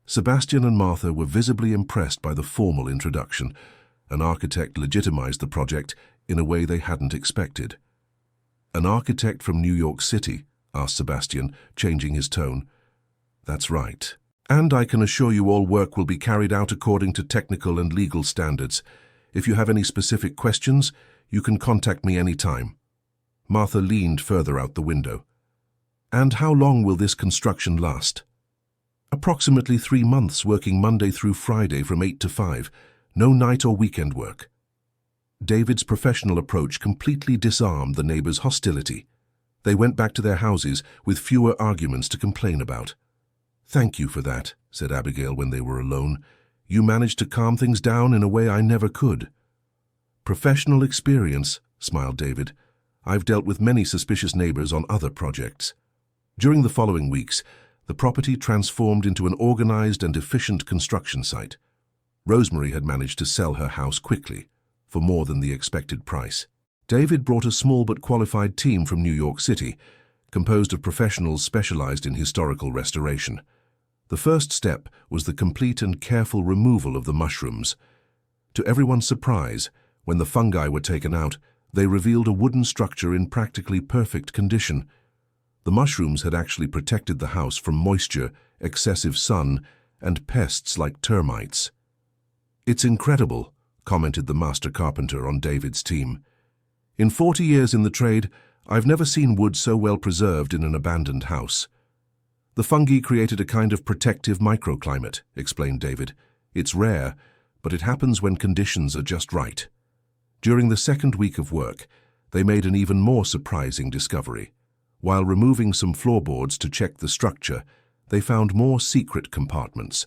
Sebastian and Martha were visibly impressed by the formal introduction. An architect legitimized the project in a way they hadn't expected. An architect from New York City? Asked Sebastian, changing his tone. That's right. And I can assure you all work will be carried out according to technical and legal standards. If you have any specific questions, you can contact me any time. Martha leaned further out the window. And how long will this construction last? Approximately 3 months, working Monday through Friday from 8 to 5. No night or weekend work. David's professional approach completely disarmed the neighbors' hostility. They went back to their houses with fewer arguments to complain about. Thank you for that, said Abigail when they were alone. You managed to calm things down in a way I never could. Professional experience, smiled David. I've dealt with many suspicious neighbors on other projects. During the following weeks, the property transformed into an organized and efficient construction site. Rosemary had managed to sell her house quickly, for more than the expected price. David brought a small but qualified team from New York City, composed of professionals specialized in historical restoration. The first step was the complete and careful removal of the mushrooms. To everyone's surprise, when the fungi were taken out, they revealed a wooden structure in practically perfect condition. The mushrooms had actually protected the house from moisture, excessive sun, and pests like termites. It's incredible, commented the master carpenter on David's team. In 40 years in the trade, I've never seen wood so well preserved in an abandoned house. The fungi created a kind of protective microclimate, explained David. It's rare, but it happens when conditions are just right. During the second week of work, they made an even more surprising discovery. While removing some floorboards to check the structure, they found more secret compartments.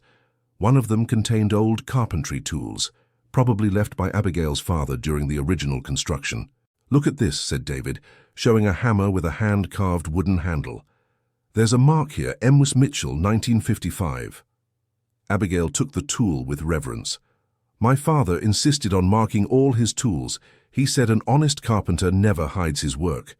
One of them contained old carpentry tools, probably left by Abigail's father during the original construction. Look at this, said David, showing a hammer with a hand-carved wooden handle. There's a mark here, Emwys Mitchell, 1955. Abigail took the tool with reverence. My father insisted on marking all his tools. He said an honest carpenter never hides his work.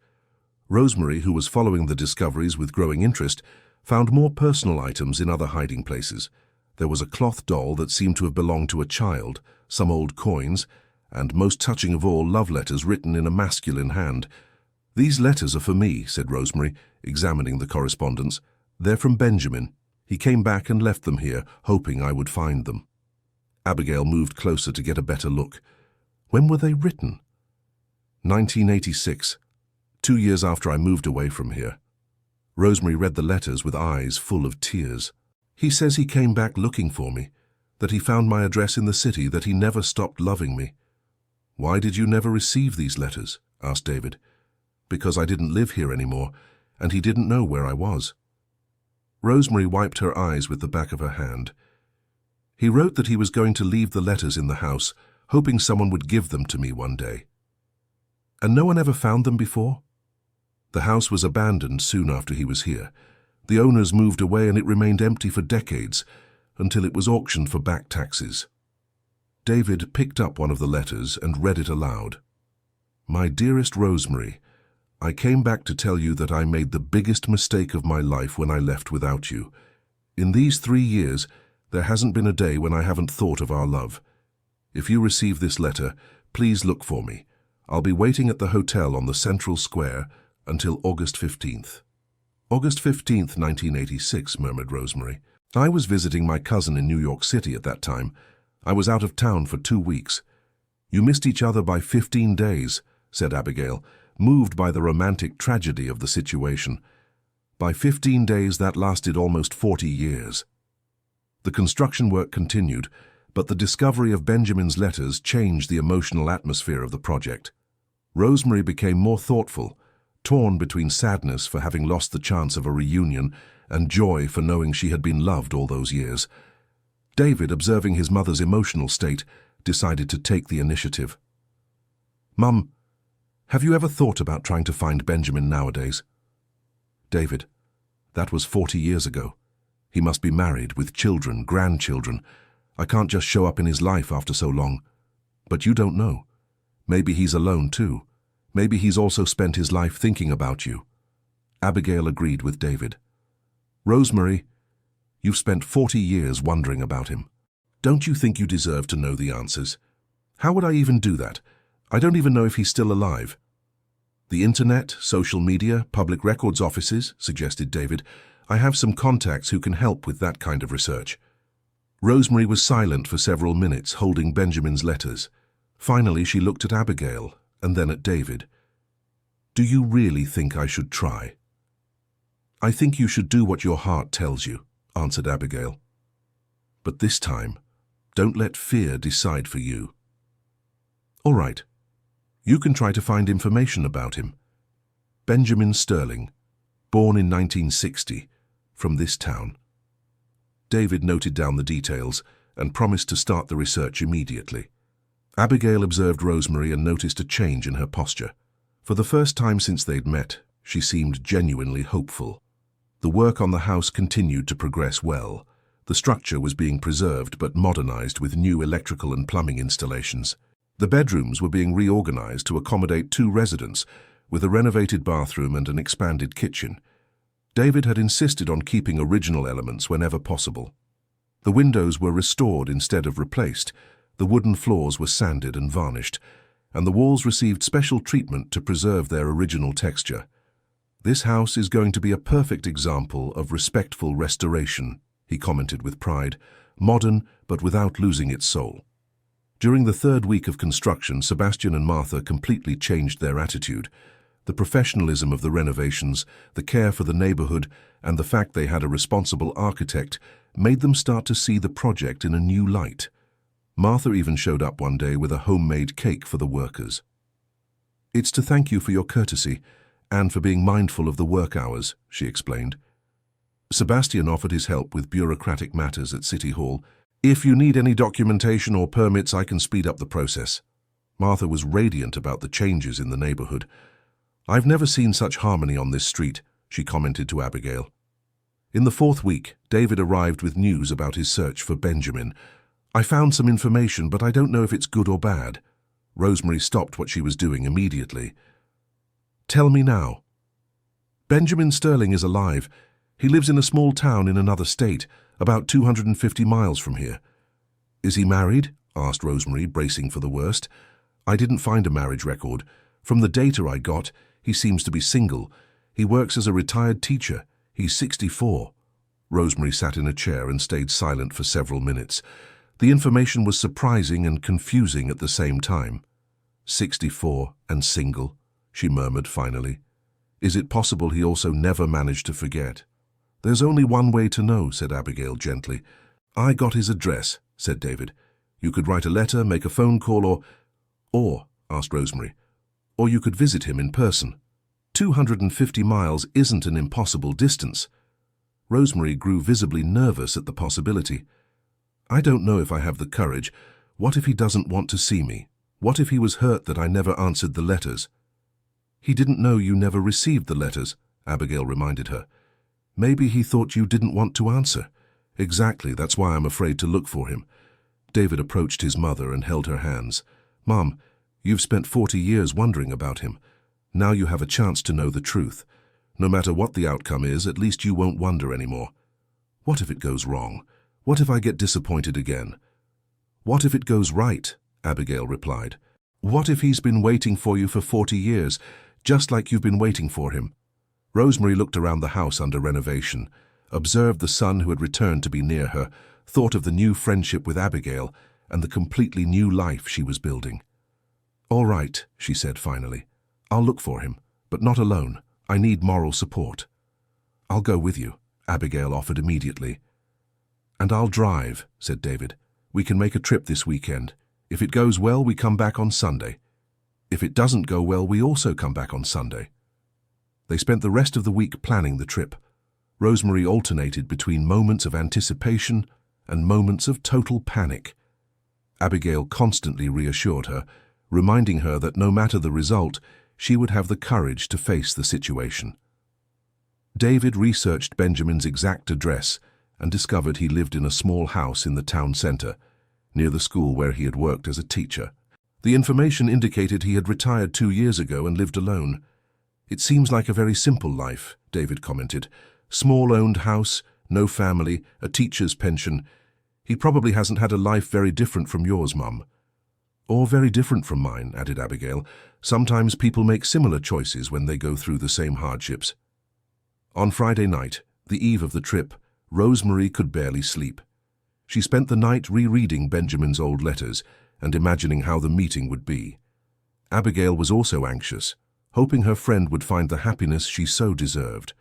Rosemary, who was following the discoveries with growing interest, found more personal items in other hiding places. There was a cloth doll that seemed to have belonged to a child, some old coins, and most touching of all, love letters written in a masculine hand. These letters are for me, said Rosemary, examining the correspondence. They're from Benjamin. He came back and left them here, hoping I would find them. Abigail moved closer to get a better look. When were they written? 1986, 2 years after I moved away from here. Rosemary read the letters with eyes full of tears. He says he came back looking for me, that he found my address in the city, that he never stopped loving me. Why did you never receive these letters? Asked David. Because I didn't live here anymore, and he didn't know where I was. Rosemary wiped her eyes with the back of her hand. He wrote that he was going to leave the letters in the house, hoping someone would give them to me one day. And no one ever found them before? The house was abandoned soon after he was here. The owners moved away and it remained empty for decades, until it was auctioned for back taxes. David picked up one of the letters and read it aloud. My dearest Rosemary, I came back to tell you that I made the biggest mistake of my life when I left without you. In these 3 years, there hasn't been a day when I haven't thought of our love. If you receive this letter, please look for me. I'll be waiting at the hotel on the Central Square until August 15th. August 15th, 1986, murmured Rosemary. I was visiting my cousin in New York City at that time. I was out of town for 2 weeks. You missed each other by 15 days, said Abigail, moved by the romantic tragedy of the situation. By 15 days, that lasted almost 40 years. The construction work continued, but the discovery of Benjamin's letters changed the emotional atmosphere of the project. Rosemary became more thoughtful, torn between sadness for having lost the chance of a reunion and joy for knowing she had been loved all those years. David, observing his mother's emotional state, decided to take the initiative. Mum, have you ever thought about trying to find Benjamin nowadays? David, that was 40 years ago. He must be married, with children, grandchildren. I can't just show up in his life after so long. But you don't know. Maybe he's alone too. Maybe he's also spent his life thinking about you. Abigail agreed with David. Rosemary, you've spent 40 years wondering about him. Don't you think you deserve to know the answers? How would I even do that? I don't even know if he's still alive. The internet, social media, public records offices, suggested David. I have some contacts who can help with that kind of research. Rosemary was silent for several minutes, holding Benjamin's letters. Finally, she looked at Abigail and then at David. Do you really think I should try? I think you should do what your heart tells you, answered Abigail. But this time, don't let fear decide for you. All right. You can try to find information about him. Benjamin Sterling, born in 1960, from this town. David noted down the details and promised to start the research immediately. Abigail observed Rosemary and noticed a change in her posture. For the first time since they'd met, she seemed genuinely hopeful. The work on the house continued to progress well. The structure was being preserved but modernized with new electrical and plumbing installations. The bedrooms were being reorganized to accommodate 2 residents, with a renovated bathroom and an expanded kitchen. David had insisted on keeping original elements whenever possible. The windows were restored instead of replaced, the wooden floors were sanded and varnished, and the walls received special treatment to preserve their original texture. This house is going to be a perfect example of respectful restoration, he commented with pride, modern but without losing its soul. During the 3rd week of construction, Sebastian and Martha completely changed their attitude. The professionalism of the renovations, the care for the neighborhood, and the fact they had a responsible architect made them start to see the project in a new light. Martha even showed up one day with a homemade cake for the workers. It's to thank you for your courtesy and for being mindful of the work hours, she explained. Sebastian offered his help with bureaucratic matters at City Hall. If you need any documentation or permits, I can speed up the process. Martha was radiant about the changes in the neighborhood. I've never seen such harmony on this street, she commented to Abigail. In the 4th week, David arrived with news about his search for Benjamin. I found some information, but I don't know if it's good or bad. Rosemary stopped what she was doing immediately. Tell me now. Benjamin Sterling is alive. He lives in a small town in another state, about 250 miles from here. Is he married? Asked Rosemary, bracing for the worst. I didn't find a marriage record. From the data I got, he seems to be single. He works as a retired teacher. He's 64. Rosemary sat in a chair and stayed silent for several minutes. The information was surprising and confusing at the same time. 64 and single, she murmured finally. Is it possible he also never managed to forget? There's only one way to know, said Abigail gently. I got his address, said David. You could write a letter, make a phone call, or, asked Rosemary, or you could visit him in person. 250 miles isn't an impossible distance. Rosemary grew visibly nervous at the possibility. I don't know if I have the courage. What if he doesn't want to see me? What if he was hurt that I never answered the letters? He didn't know you never received the letters, Abigail reminded her. Maybe he thought you didn't want to answer. Exactly, that's why I'm afraid to look for him. David approached his mother and held her hands. Mom, you've spent 40 years wondering about him. Now you have a chance to know the truth. No matter what the outcome is, at least you won't wonder anymore. What if it goes wrong? What if I get disappointed again? What if it goes right? Abigail replied. What if he's been waiting for you for 40 years, just like you've been waiting for him? Rosemary looked around the house under renovation, observed the son who had returned to be near her, thought of the new friendship with Abigail and the completely new life she was building. All right, she said finally. I'll look for him, but not alone. I need moral support. I'll go with you, Abigail offered immediately. And I'll drive, said David. We can make a trip this weekend. If it goes well, we come back on Sunday. If it doesn't go well, we also come back on Sunday. They spent the rest of the week planning the trip. Rosemary alternated between moments of anticipation and moments of total panic. Abigail constantly reassured her, reminding her that no matter the result, she would have the courage to face the situation. David researched Benjamin's exact address and discovered he lived in a small house in the town center, near the school where he had worked as a teacher. The information indicated he had retired 2 years ago and lived alone. It seems like a very simple life, David commented. Small-owned house, no family, a teacher's pension. He probably hasn't had a life very different from yours, Mum. Or very different from mine, added Abigail. Sometimes people make similar choices when they go through the same hardships. On Friday night, the eve of the trip, Rosemary could barely sleep. She spent the night rereading Benjamin's old letters and imagining how the meeting would be. Abigail was also anxious, hoping her friend would find the happiness she so deserved.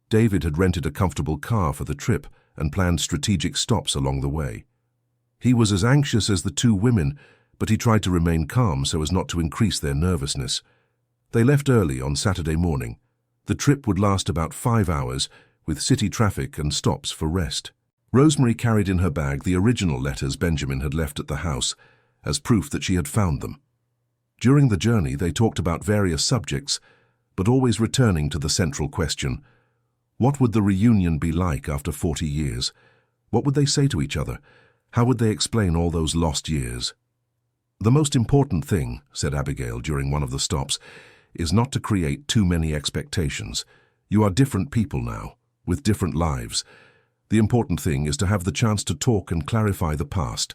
David had rented a comfortable car for the trip and planned strategic stops along the way. He was as anxious as the two women, but he tried to remain calm so as not to increase their nervousness. They left early on Saturday morning. The trip would last about 5 hours, with city traffic and stops for rest. Rosemary carried in her bag the original letters Benjamin had left at the house, as proof that she had found them. During the journey, they talked about various subjects, but always returning to the central question: what would the reunion be like after 40 years? What would they say to each other? How would they explain all those lost years? The most important thing, said Abigail during one of the stops, is not to create too many expectations. You are different people now, with different lives. The important thing is to have the chance to talk and clarify the past.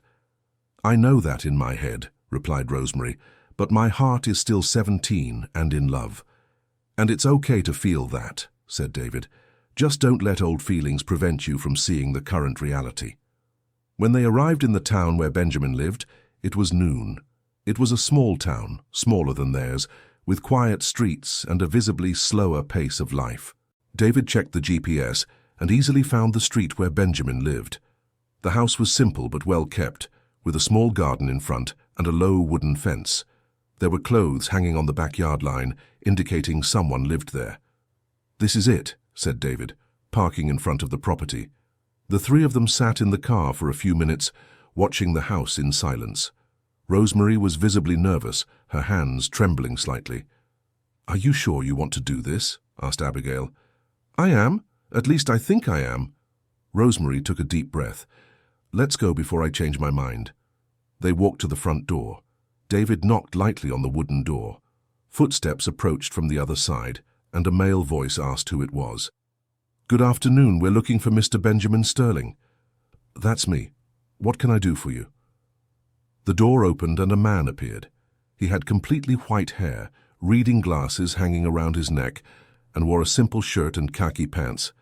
I know that in my head, replied Rosemary, but my heart is still 17 and in love. And it's okay to feel that, said David. Just don't let old feelings prevent you from seeing the current reality. When they arrived in the town where Benjamin lived, it was noon. It was a small town, smaller than theirs, with quiet streets and a visibly slower pace of life. David checked the GPS and easily found the street where Benjamin lived. The house was simple but well kept, with a small garden in front and a low wooden fence. There were clothes hanging on the backyard line, indicating someone lived there. This is it, said David, parking in front of the property. The three of them sat in the car for a few minutes, watching the house in silence. Rosemary was visibly nervous, her hands trembling slightly. Are you sure you want to do this? Asked Abigail. I am. At least I think I am. Rosemary took a deep breath. Let's go before I change my mind. They walked to the front door. David knocked lightly on the wooden door. Footsteps approached from the other side, and a male voice asked who it was. Good afternoon, we're looking for Mr. Benjamin Sterling. That's me. What can I do for you? The door opened and a man appeared. He had completely white hair, reading glasses hanging around his neck, and wore a simple shirt and khaki pants.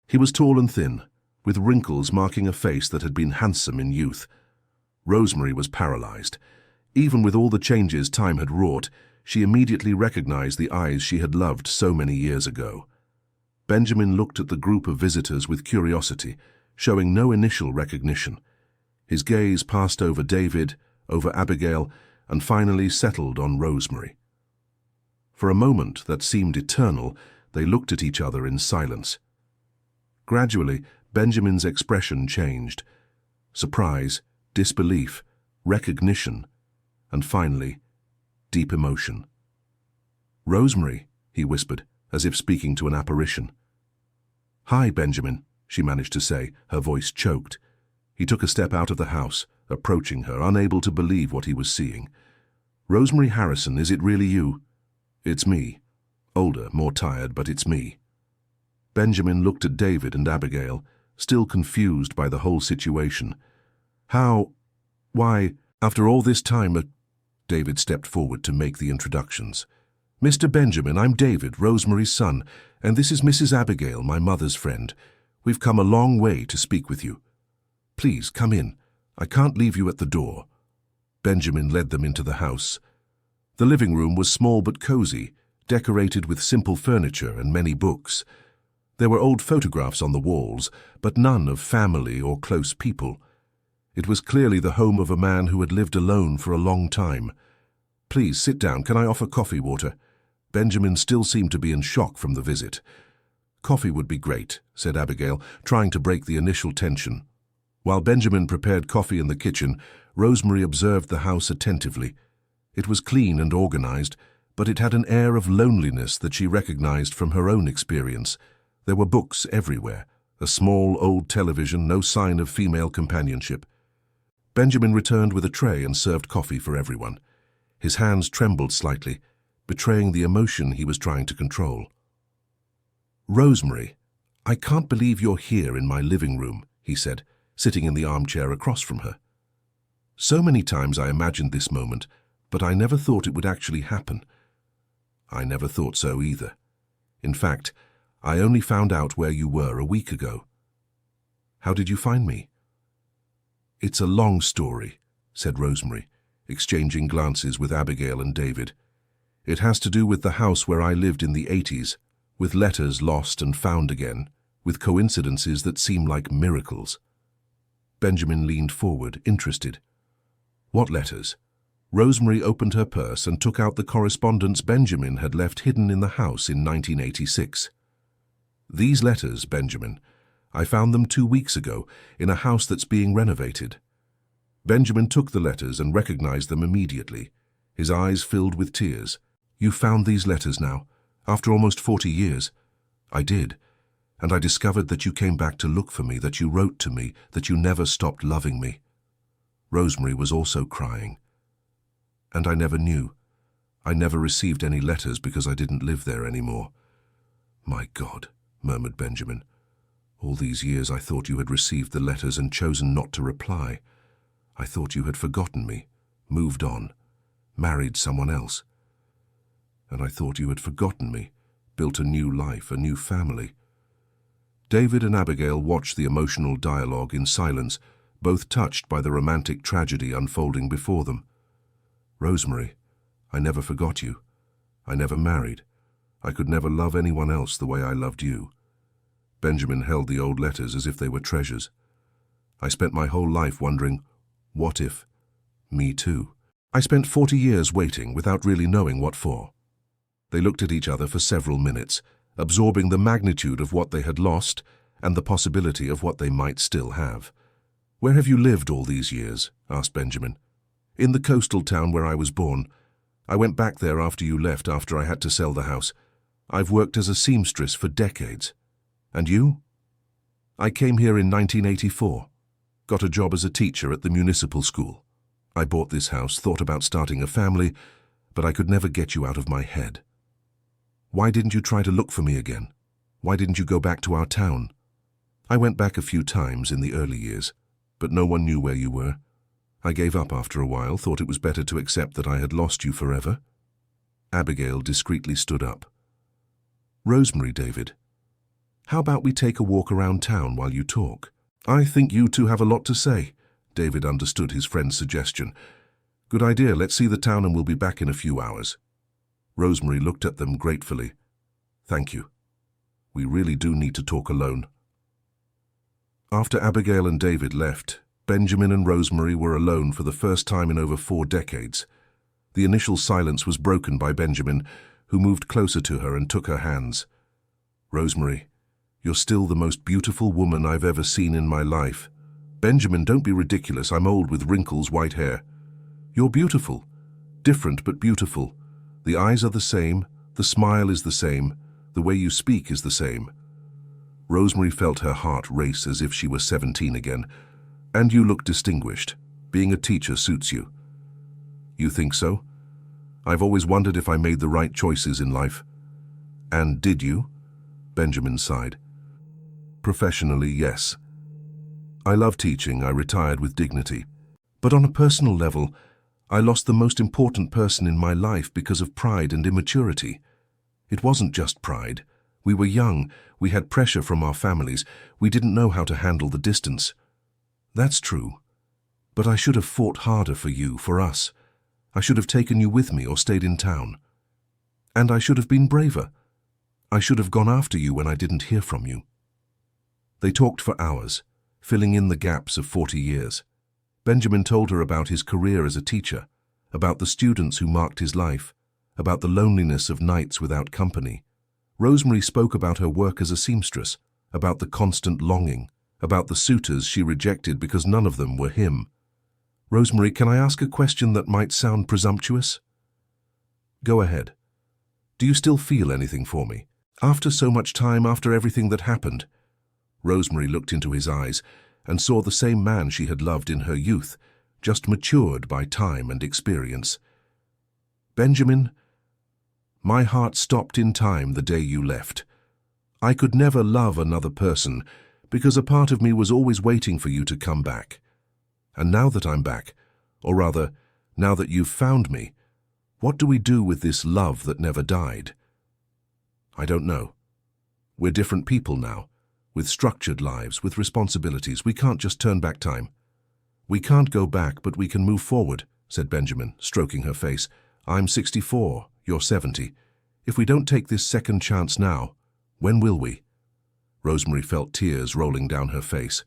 He was tall and thin, with wrinkles marking a face that had been handsome in youth. Rosemary was paralyzed. Even with all the changes time had wrought, she immediately recognized the eyes she had loved so many years ago. Benjamin looked at the group of visitors with curiosity, showing no initial recognition. His gaze passed over David, over Abigail, and finally settled on Rosemary. For a moment that seemed eternal, they looked at each other in silence. Gradually, Benjamin's expression changed. Surprise, disbelief, recognition, and finally, deep emotion. Rosemary, he whispered, as if speaking to an apparition. Hi, Benjamin, she managed to say, her voice choked. He took a step out of the house, approaching her, unable to believe what he was seeing. Rosemary Harrison, is it really you? It's me. Older, more tired, but it's me. Benjamin looked at David and Abigail, still confused by the whole situation. Why, after all this time, David stepped forward to make the introductions. Mr. Benjamin, I'm David, Rosemary's son, and this is Mrs. Abigail, my mother's friend. We've come a long way to speak with you. Please, come in. I can't leave you at the door. Benjamin led them into the house. The living room was small but cozy, decorated with simple furniture and many books. There were old photographs on the walls, but none of family or close people. It was clearly the home of a man who had lived alone for a long time. Please, sit down. Can I offer coffee water? Benjamin still seemed to be in shock from the visit. Coffee would be great, said Abigail, trying to break the initial tension. While Benjamin prepared coffee in the kitchen, Rosemary observed the house attentively. It was clean and organized, but it had an air of loneliness that she recognized from her own experience. There were books everywhere, a small old television, no sign of female companionship. Benjamin returned with a tray and served coffee for everyone. His hands trembled slightly, betraying the emotion he was trying to control. "Rosemary, I can't believe you're here in my living room," he said, sitting in the armchair across from her. "So many times I imagined this moment, but I never thought it would actually happen." "I never thought so either. In fact, I only found out where you were a week ago." "How did you find me?" "It's a long story," said Rosemary, exchanging glances with Abigail and David. "It has to do with the house where I lived in the 80s, with letters lost and found again, with coincidences that seem like miracles." Benjamin leaned forward, interested. "What letters?" Rosemary opened her purse and took out the correspondence Benjamin had left hidden in the house in 1986. "These letters, Benjamin, I found them 2 weeks ago in a house that's being renovated." Benjamin took the letters and recognized them immediately. His eyes filled with tears. "You found these letters now, after almost 40 years?" "I did. And I discovered that you came back to look for me, that you wrote to me, that you never stopped loving me." Rosemary was also crying. "And I never knew. I never received any letters because I didn't live there anymore." "My God," murmured Benjamin. "All these years I thought you had received the letters and chosen not to reply. I thought you had forgotten me, moved on, married someone else. And I thought you had forgotten me, built a new life, a new family." David and Abigail watched the emotional dialogue in silence, both touched by the romantic tragedy unfolding before them. "Rosemary, I never forgot you. I never married. I could never love anyone else the way I loved you." Benjamin held the old letters as if they were treasures. "I spent my whole life wondering, what if? Me too. I spent 40 years waiting without really knowing what for." They looked at each other for several minutes, absorbing the magnitude of what they had lost and the possibility of what they might still have. "Where have you lived all these years?" asked Benjamin. "In the coastal town where I was born. I went back there after you left, after I had to sell the house. I've worked as a seamstress for decades." "And you?" "I came here in 1984. Got a job as a teacher at the municipal school. I bought this house, thought about starting a family, but I could never get you out of my head." "Why didn't you try to look for me again? Why didn't you go back to our town?" "I went back a few times in the early years, but no one knew where you were. I gave up after a while, thought it was better to accept that I had lost you forever." Abigail discreetly stood up. "Rosemary, David, how about we take a walk around town while you talk? I think you two have a lot to say." David understood his friend's suggestion. "Good idea, let's see the town and we'll be back in a few hours." Rosemary looked at them gratefully. "Thank you. We really do need to talk alone." After Abigail and David left, Benjamin and Rosemary were alone for the first time in over 4 decades. The initial silence was broken by Benjamin, who moved closer to her and took her hands. "Rosemary, you're still the most beautiful woman I've ever seen in my life." "Benjamin, don't be ridiculous. I'm old with wrinkles, white hair." "You're beautiful. Different but beautiful. The eyes are the same, the smile is the same, the way you speak is the same." Rosemary felt her heart race as if she were 17 again. "And you look distinguished. Being a teacher suits you." "You think so? I've always wondered if I made the right choices in life." "And did you?" Benjamin sighed. "Professionally, yes. I love teaching. I retired with dignity. But on a personal level, I lost the most important person in my life because of pride and immaturity. It wasn't just pride. We were young, we had pressure from our families, we didn't know how to handle the distance." "That's true. But I should have fought harder for you, for us. I should have taken you with me or stayed in town. And I should have been braver. I should have gone after you when I didn't hear from you." They talked for hours, filling in the gaps of 40 years. Benjamin told her about his career as a teacher, about the students who marked his life, about the loneliness of nights without company. Rosemary spoke about her work as a seamstress, about the constant longing, about the suitors she rejected because none of them were him. "Rosemary, can I ask a question that might sound presumptuous?" "Go ahead. Do you still feel anything for me? After so much time, after everything that happened?" Rosemary looked into his eyes and saw the same man she had loved in her youth, just matured by time and experience. "Benjamin, my heart stopped in time the day you left. I could never love another person because a part of me was always waiting for you to come back. And now that I'm back, or rather, now that you've found me, what do we do with this love that never died? I don't know. We're different people now, with structured lives, with responsibilities. We can't just turn back time. We can't go back, but we can move forward, said Benjamin, stroking her face. I'm 64, you're 70. If we don't take this second chance now, when will we? Rosemary felt tears rolling down her face.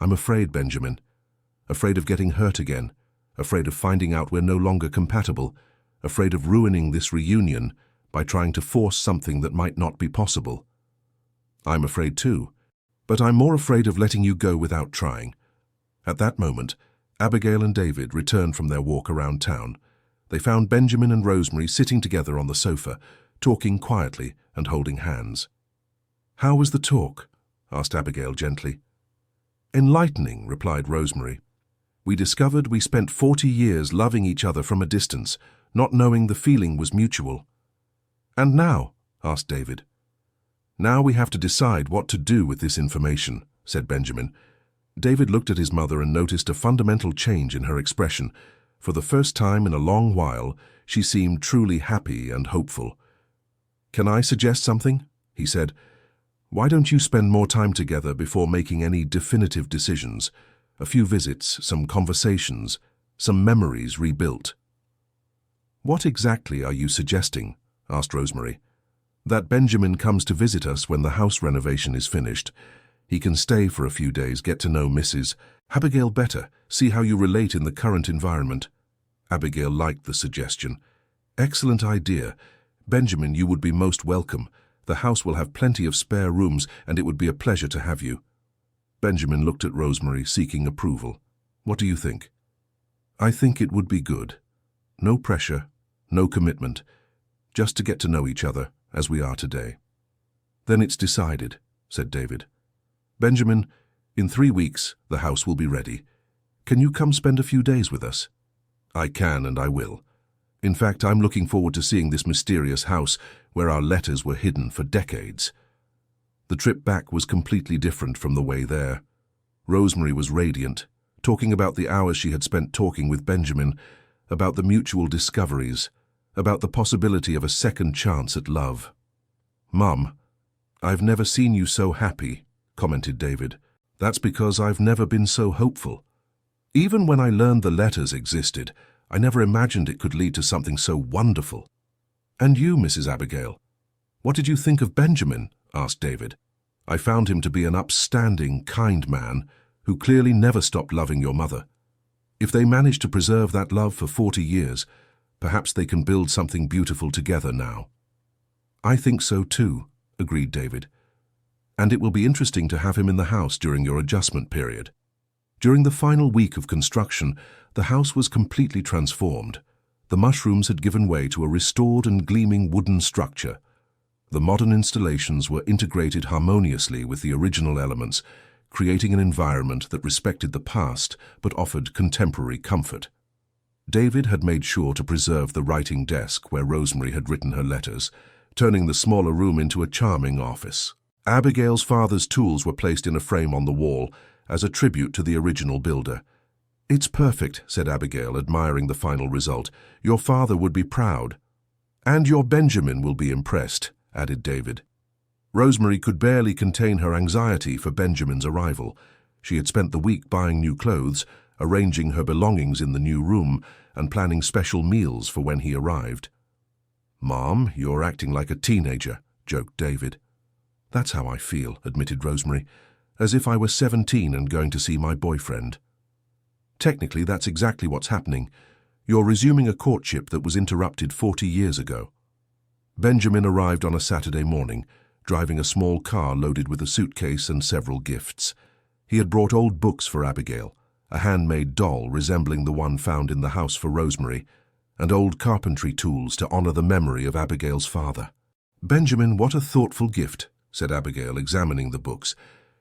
I'm afraid, Benjamin. Afraid of getting hurt again. Afraid of finding out we're no longer compatible. Afraid of ruining this reunion by trying to force something that might not be possible. I'm afraid too, but I'm more afraid of letting you go without trying. At that moment, Abigail and David returned from their walk around town. They found Benjamin and Rosemary sitting together on the sofa, talking quietly and holding hands. How was the talk? Asked Abigail gently. Enlightening, replied Rosemary. We discovered we spent 40 years loving each other from a distance, not knowing the feeling was mutual. And now? Asked David. Now we have to decide what to do with this information, said Benjamin. David looked at his mother and noticed a fundamental change in her expression. For the first time in a long while, she seemed truly happy and hopeful. Can I suggest something? He said. Why don't you spend more time together before making any definitive decisions? A few visits, some conversations, some memories rebuilt. What exactly are you suggesting? Asked Rosemary. That Benjamin comes to visit us when the house renovation is finished. He can stay for a few days, get to know Mrs. Abigail better, see how you relate in the current environment. Abigail liked the suggestion. Excellent idea. Benjamin, you would be most welcome. The house will have plenty of spare rooms, and it would be a pleasure to have you. Benjamin looked at Rosemary, seeking approval. What do you think? I think it would be good. No pressure, no commitment, just to get to know each other as we are today. Then it's decided, said David. Benjamin, in 3 weeks the house will be ready. Can you come spend a few days with us? I can and I will. In fact, I'm looking forward to seeing this mysterious house where our letters were hidden for decades. The trip back was completely different from the way there. Rosemary was radiant, talking about the hours she had spent talking with Benjamin, about the mutual discoveries, about the possibility of a second chance at love. Mum, I've never seen you so happy, commented David. That's because I've never been so hopeful. Even when I learned the letters existed, I never imagined it could lead to something so wonderful. And you, Mrs. Abigail, what did you think of Benjamin? Asked David. I found him to be an upstanding, kind man who clearly never stopped loving your mother. If they manage to preserve that love for 40 years, perhaps they can build something beautiful together now. I think so too, agreed David. And it will be interesting to have him in the house during your adjustment period. During the final week of construction, the house was completely transformed. The mushrooms had given way to a restored and gleaming wooden structure. The modern installations were integrated harmoniously with the original elements, creating an environment that respected the past but offered contemporary comfort. David had made sure to preserve the writing desk where Rosemary had written her letters, turning the smaller room into a charming office. Abigail's father's tools were placed in a frame on the wall as a tribute to the original builder. It's perfect, said Abigail, admiring the final result. Your father would be proud. And your Benjamin will be impressed, added David. Rosemary could barely contain her anxiety for Benjamin's arrival. She had spent the week buying new clothes, arranging her belongings in the new room, and planning special meals for when he arrived. Mom, you're acting like a teenager, joked David. That's how I feel, admitted Rosemary, as if I were 17 and going to see my boyfriend. Technically, that's exactly what's happening. You're resuming a courtship that was interrupted 40 years ago. Benjamin arrived on a Saturday morning, driving a small car loaded with a suitcase and several gifts. He had brought old books for Abigail, a handmade doll resembling the one found in the house for Rosemary, and old carpentry tools to honor the memory of Abigail's father. Benjamin, what a thoughtful gift, said Abigail, examining the books.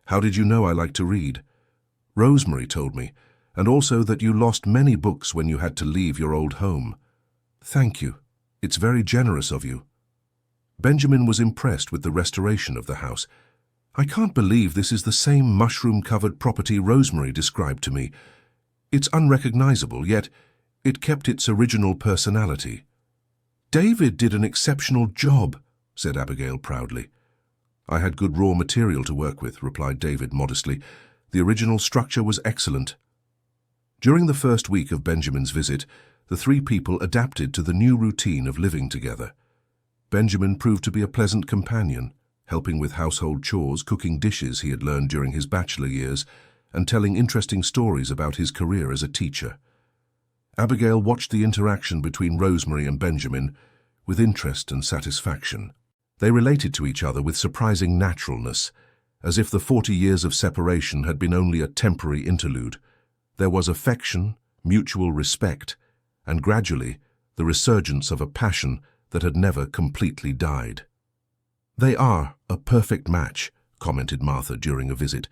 How did you know I like to read? Rosemary told me, and also that you lost many books when you had to leave your old home. Thank you. It's very generous of you. Benjamin was impressed with the restoration of the house. "I can't believe this is the same mushroom-covered property Rosemary described to me. It's unrecognizable, yet it kept its original personality." "David did an exceptional job," said Abigail proudly. "I had good raw material to work with," replied David modestly. "The original structure was excellent." During the first week of Benjamin's visit, the three people adapted to the new routine of living together. Benjamin proved to be a pleasant companion, helping with household chores, cooking dishes he had learned during his bachelor years, and telling interesting stories about his career as a teacher. Abigail watched the interaction between Rosemary and Benjamin with interest and satisfaction. They related to each other with surprising naturalness, as if the 40 years of separation had been only a temporary interlude. There was affection, mutual respect, and gradually the resurgence of a passion that had never completely died. "They are a perfect match," commented Martha during a visit.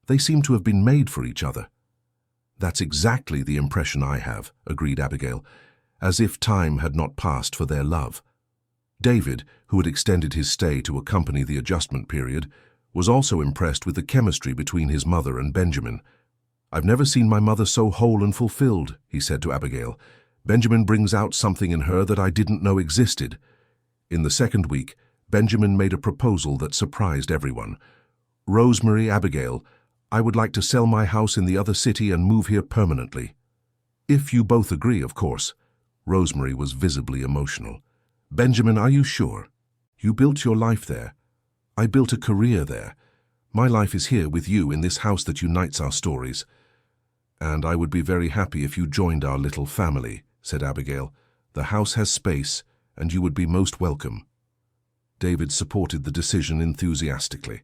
"They seem to have been made for each other." "That's exactly the impression I have," agreed Abigail, as if time had not passed for their love. David, who had extended his stay to accompany the adjustment period, was also impressed with the chemistry between his mother and Benjamin. "I've never seen my mother so whole and fulfilled," he said to Abigail. "Benjamin brings out something in her that I didn't know existed." In the second week, Benjamin made a proposal that surprised everyone. "Rosemary, Abigail, I would like to sell my house in the other city and move here permanently." "If you both agree, of course." Rosemary was visibly emotional. "Benjamin, are you sure? You built your life there. I built a career there. My life is here with you in this house that unites our stories. And I would be very happy if you joined our little family," said Abigail. "The house has space, and you would be most welcome." David supported the decision enthusiastically.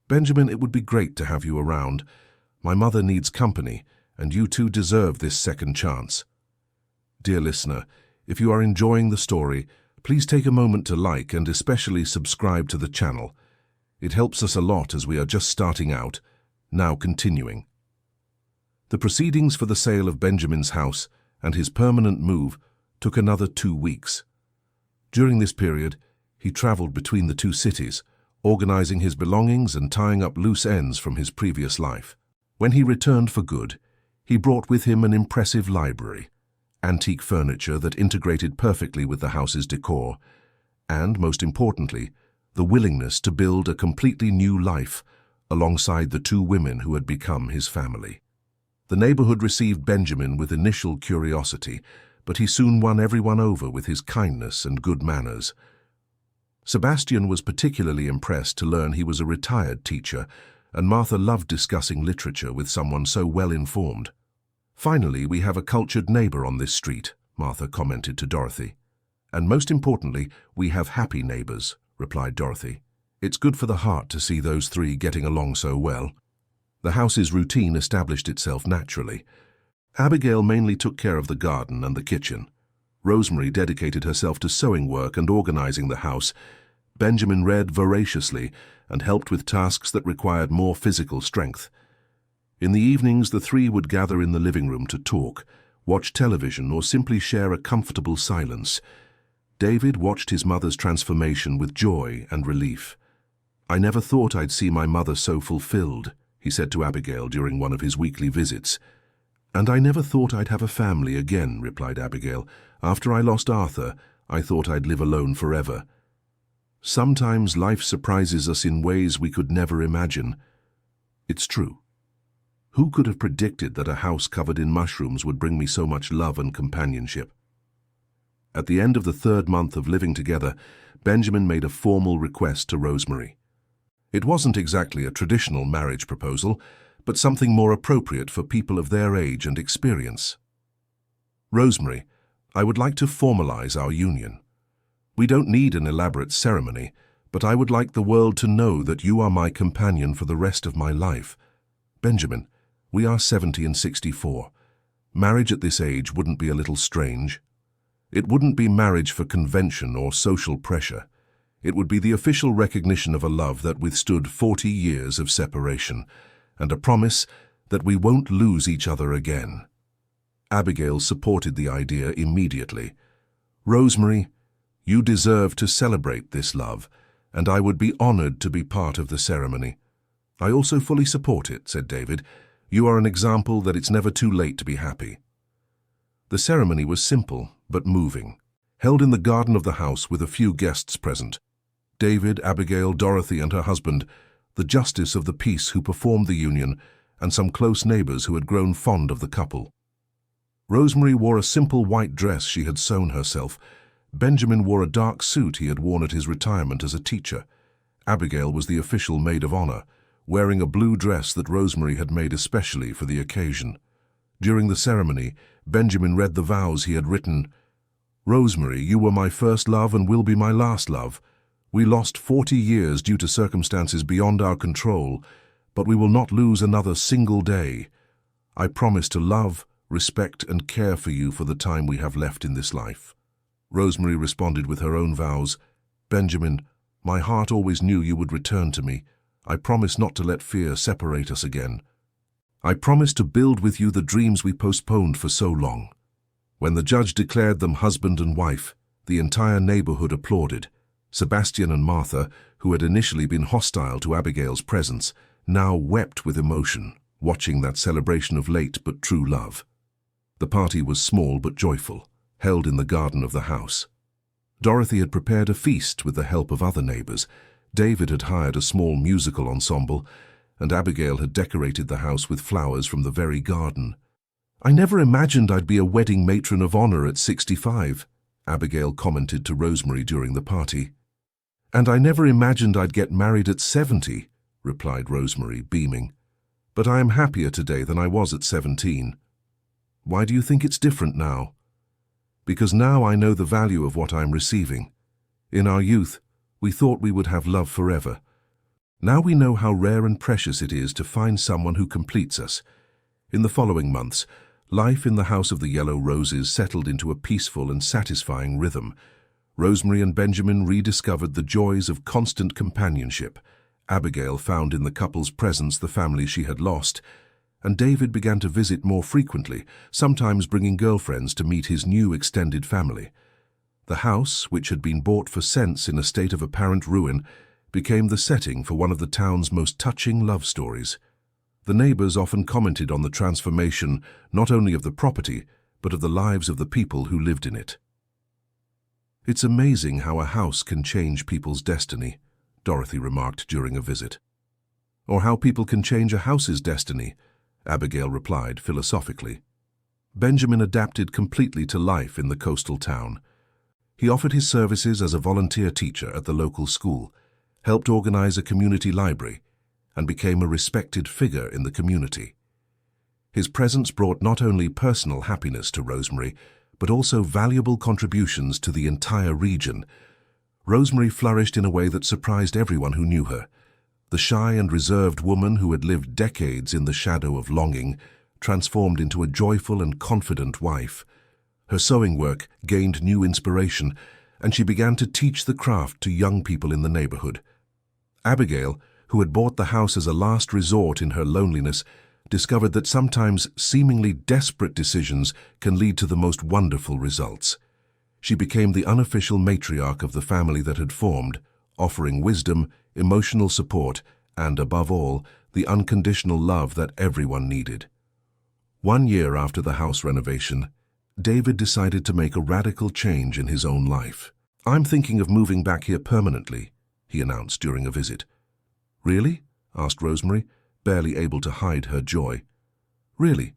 "Benjamin, it would be great to have you around. My mother needs company, and you two deserve this second chance." Dear listener, if you are enjoying the story, please take a moment to like and especially subscribe to the channel. It helps us a lot as we are just starting out. Now continuing. The proceedings for the sale of Benjamin's house and his permanent move took another 2 weeks. During this period, he traveled between the two cities, organizing his belongings and tying up loose ends from his previous life. When he returned for good, he brought with him an impressive library, antique furniture that integrated perfectly with the house's decor, and, most importantly, the willingness to build a completely new life alongside the two women who had become his family. The neighborhood received Benjamin with initial curiosity, but he soon won everyone over with his kindness and good manners. Sebastian was particularly impressed to learn he was a retired teacher, and Martha loved discussing literature with someone so well-informed. "Finally, we have a cultured neighbor on this street," Martha commented to Dorothy. "And most importantly, we have happy neighbors," replied Dorothy. "It's good for the heart to see those three getting along so well." The house's routine established itself naturally. Abigail mainly took care of the garden and the kitchen. Rosemary dedicated herself to sewing work and organizing the house. Benjamin read voraciously and helped with tasks that required more physical strength. In the evenings, the three would gather in the living room to talk, watch television, or simply share a comfortable silence. David watched his mother's transformation with joy and relief. "I never thought I'd see my mother so fulfilled," he said to Abigail during one of his weekly visits. "And I never thought I'd have a family again," replied Abigail. "After I lost Arthur, I thought I'd live alone forever." Sometimes life surprises us in ways we could never imagine. It's true. Who could have predicted that a house covered in mushrooms would bring me so much love and companionship? At the end of the 3rd month of living together, Benjamin made a formal request to Rosemary. It wasn't exactly a traditional marriage proposal, but something more appropriate for people of their age and experience. "Rosemary, I would like to formalize our union. We don't need an elaborate ceremony, but I would like the world to know that you are my companion for the rest of my life. Benjamin, we are 70 and 64. Marriage at this age wouldn't be a little strange? It wouldn't be marriage for convention or social pressure. It would be the official recognition of a love that withstood 40 years of separation, and a promise that we won't lose each other again." Abigail supported the idea immediately. "Rosemary, You deserve to celebrate this love, and I would be honored to be part of the ceremony. I also fully support it, said David. You are an example that it's never too late to be happy. The ceremony was simple but moving, held in the garden of the house with a few guests present. David, Abigail, Dorothy and her husband, the justice of the peace who performed the union, and some close neighbors who had grown fond of the couple. Rosemary wore a simple white dress she had sewn herself. Benjamin wore a dark suit he had worn at his retirement as a teacher. Abigail was the official maid of honor, wearing a blue dress that Rosemary had made especially for the occasion. During the ceremony, Benjamin read the vows he had written. Rosemary, you were my first love and will be my last love. We lost 40 years due to circumstances beyond our control, but we will not lose another single day. I promise to love, respect and care for you for the time we have left in this life. Rosemary responded with her own vows. Benjamin, my heart always knew you would return to me. I promise not to let fear separate us again. I promise to build with you the dreams we postponed for so long. When the judge declared them husband and wife, the entire neighborhood applauded. Sebastian and Martha, who had initially been hostile to Abigail's presence, now wept with emotion, watching that celebration of late but true love. The party was small but joyful, held in the garden of the house. Dorothy had prepared a feast with the help of other neighbors. David had hired a small musical ensemble, and Abigail had decorated the house with flowers from the very garden. I never imagined I'd be a wedding matron of honor at 65, Abigail commented to Rosemary during the party. And I never imagined I'd get married at 70, replied Rosemary, beaming. But I am happier today than I was at 17. Why do you think it's different now? Because now I know the value of what I'm receiving. In our youth, we thought we would have love forever. Now we know how rare and precious it is to find someone who completes us. In the following months, life in the House of the Yellow Roses settled into a peaceful and satisfying rhythm. Rosemary and Benjamin rediscovered the joys of constant companionship. Abigail found in the couple's presence the family she had lost, and David began to visit more frequently, sometimes bringing girlfriends to meet his new extended family. The house, which had been bought for cents in a state of apparent ruin, became the setting for one of the town's most touching love stories. The neighbors often commented on the transformation not only of the property, but of the lives of the people who lived in it. It's amazing how a house can change people's destiny, Dorothy remarked during a visit. Or how people can change a house's destiny, Abigail replied philosophically. Benjamin adapted completely to life in the coastal town. He offered his services as a volunteer teacher at the local school, helped organize a community library, and became a respected figure in the community. His presence brought not only personal happiness to Rosemary, but also valuable contributions to the entire region. Rosemary flourished in a way that surprised everyone who knew her. The shy and reserved woman who had lived decades in the shadow of longing transformed into a joyful and confident wife. Her sewing work gained new inspiration, and she began to teach the craft to young people in the neighborhood. Abigail, who had bought the house as a last resort in her loneliness, discovered that sometimes seemingly desperate decisions can lead to the most wonderful results. She became the unofficial matriarch of the family that had formed, offering wisdom, emotional support, and, above all, the unconditional love that everyone needed. 1 year after the house renovation, David decided to make a radical change in his own life. I'm thinking of moving back here permanently, he announced during a visit. Really? Asked Rosemary, barely able to hide her joy. Really?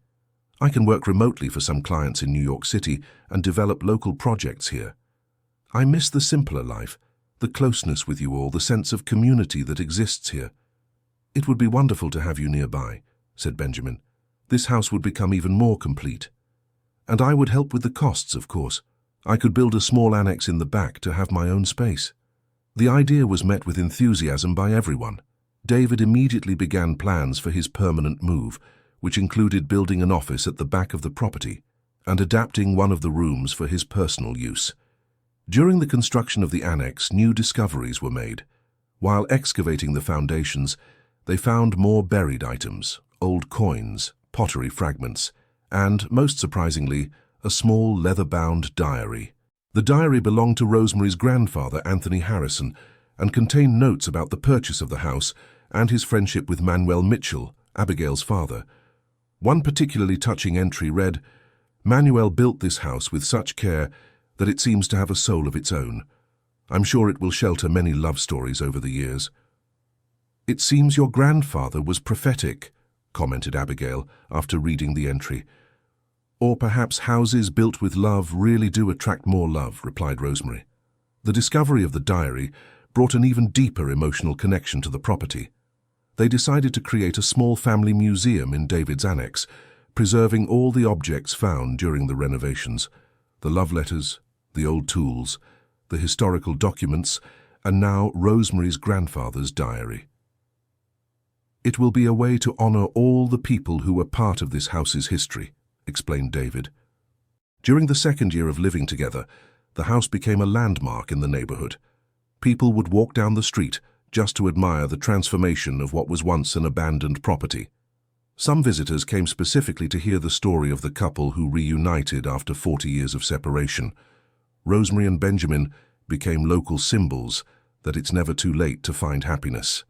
I can work remotely for some clients in New York City and develop local projects here. I miss the simpler life, the closeness with you all, the sense of community that exists here. It would be wonderful to have you nearby, said Benjamin. This house would become even more complete. And I would help with the costs, of course. I could build a small annex in the back to have my own space. The idea was met with enthusiasm by everyone. David immediately began plans for his permanent move, which included building an office at the back of the property and adapting one of the rooms for his personal use. During the construction of the annex, new discoveries were made. While excavating the foundations, they found more buried items, old coins, pottery fragments, and, most surprisingly, a small leather-bound diary. The diary belonged to Rosemary's grandfather, Anthony Harrison, and contained notes about the purchase of the house and his friendship with Manuel Mitchell, Abigail's father. One particularly touching entry read, "Manuel built this house with such care that it seems to have a soul of its own. I'm sure it will shelter many love stories over the years." "It seems your grandfather was prophetic," commented Abigail after reading the entry. "Or perhaps houses built with love really do attract more love," replied Rosemary. The discovery of the diary brought an even deeper emotional connection to the property. They decided to create a small family museum in David's annex, preserving all the objects found during the renovations: the love letters, the old tools, the historical documents, and now Rosemary's grandfather's diary. "It will be a way to honor all the people who were part of this house's history," explained David. During the second year of living together, the house became a landmark in the neighborhood. People would walk down the street just to admire the transformation of what was once an abandoned property. Some visitors came specifically to hear the story of the couple who reunited after 40 years of separation. Rosemary and Benjamin became local symbols that it's never too late to find happiness.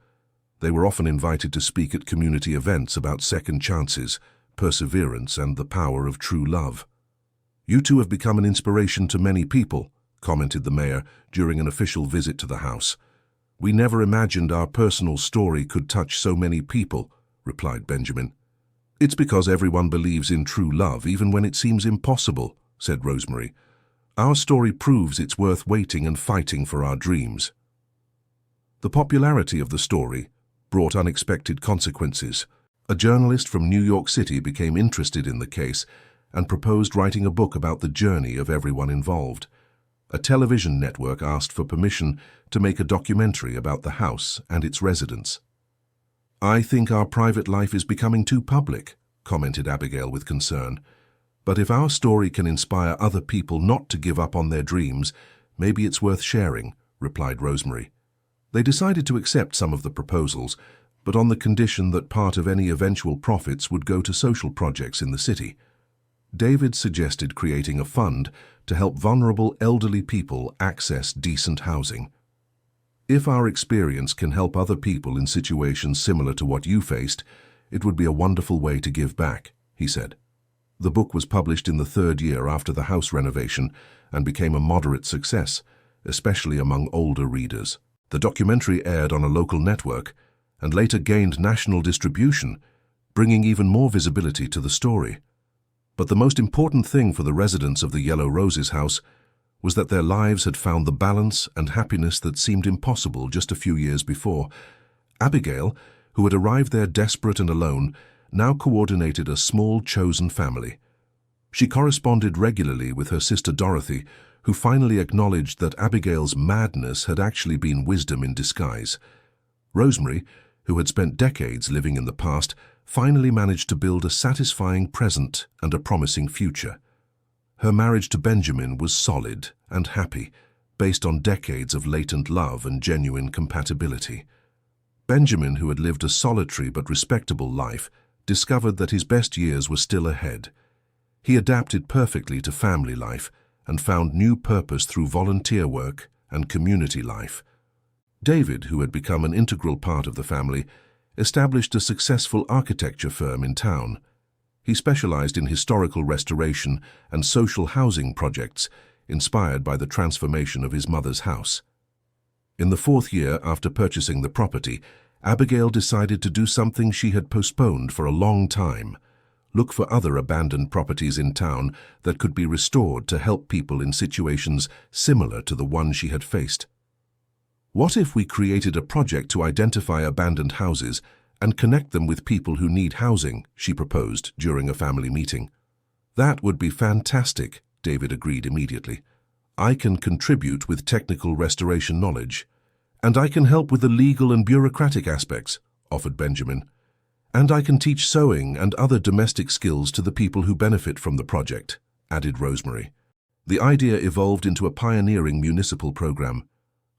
They were often invited to speak at community events about second chances, perseverance, and the power of true love. "You two have become an inspiration to many people," commented the mayor during an official visit to the house. "We never imagined our personal story could touch so many people," replied Benjamin. "It's because everyone believes in true love even when it seems impossible," said Rosemary. "Our story proves it's worth waiting and fighting for our dreams." The popularity of the story brought unexpected consequences. A journalist from New York City became interested in the case and proposed writing a book about the journey of everyone involved. A television network asked for permission to make a documentary about the house and its residents. "I think our private life is becoming too public," commented Abigail with concern. "But if our story can inspire other people not to give up on their dreams, maybe it's worth sharing," replied Rosemary. They decided to accept some of the proposals, but on the condition that part of any eventual profits would go to social projects in the city. David suggested creating a fund to help vulnerable elderly people access decent housing. "If our experience can help other people in situations similar to what you faced, it would be a wonderful way to give back," he said. The book was published in the third year after the house renovation and became a moderate success, especially among older readers. The documentary aired on a local network and later gained national distribution, bringing even more visibility to the story. But the most important thing for the residents of the Yellow Roses house was that their lives had found the balance and happiness that seemed impossible just a few years before. Abigail, who had arrived there desperate and alone, now coordinated a small chosen family. She corresponded regularly with her sister Dorothy, who finally acknowledged that Abigail's madness had actually been wisdom in disguise. Rosemary, who had spent decades living in the past, finally managed to build a satisfying present and a promising future. Her marriage to Benjamin was solid and happy, based on decades of latent love and genuine compatibility. Benjamin, who had lived a solitary but respectable life, discovered that his best years were still ahead. He adapted perfectly to family life and found new purpose through volunteer work and community life. David, who had become an integral part of the family, established a successful architecture firm in town. He specialized in historical restoration and social housing projects, inspired by the transformation of his mother's house. In the fourth year after purchasing the property, Abigail decided to do something she had postponed for a long time: look for other abandoned properties in town that could be restored to help people in situations similar to the one she had faced. "What if we created a project to identify abandoned houses and connect them with people who need housing?" she proposed during a family meeting. "That would be fantastic," David agreed immediately. "I can contribute with technical restoration knowledge. And I can help with the legal and bureaucratic aspects," offered Benjamin. "And I can teach sewing and other domestic skills to the people who benefit from the project," added Rosemary. The idea evolved into a pioneering municipal program,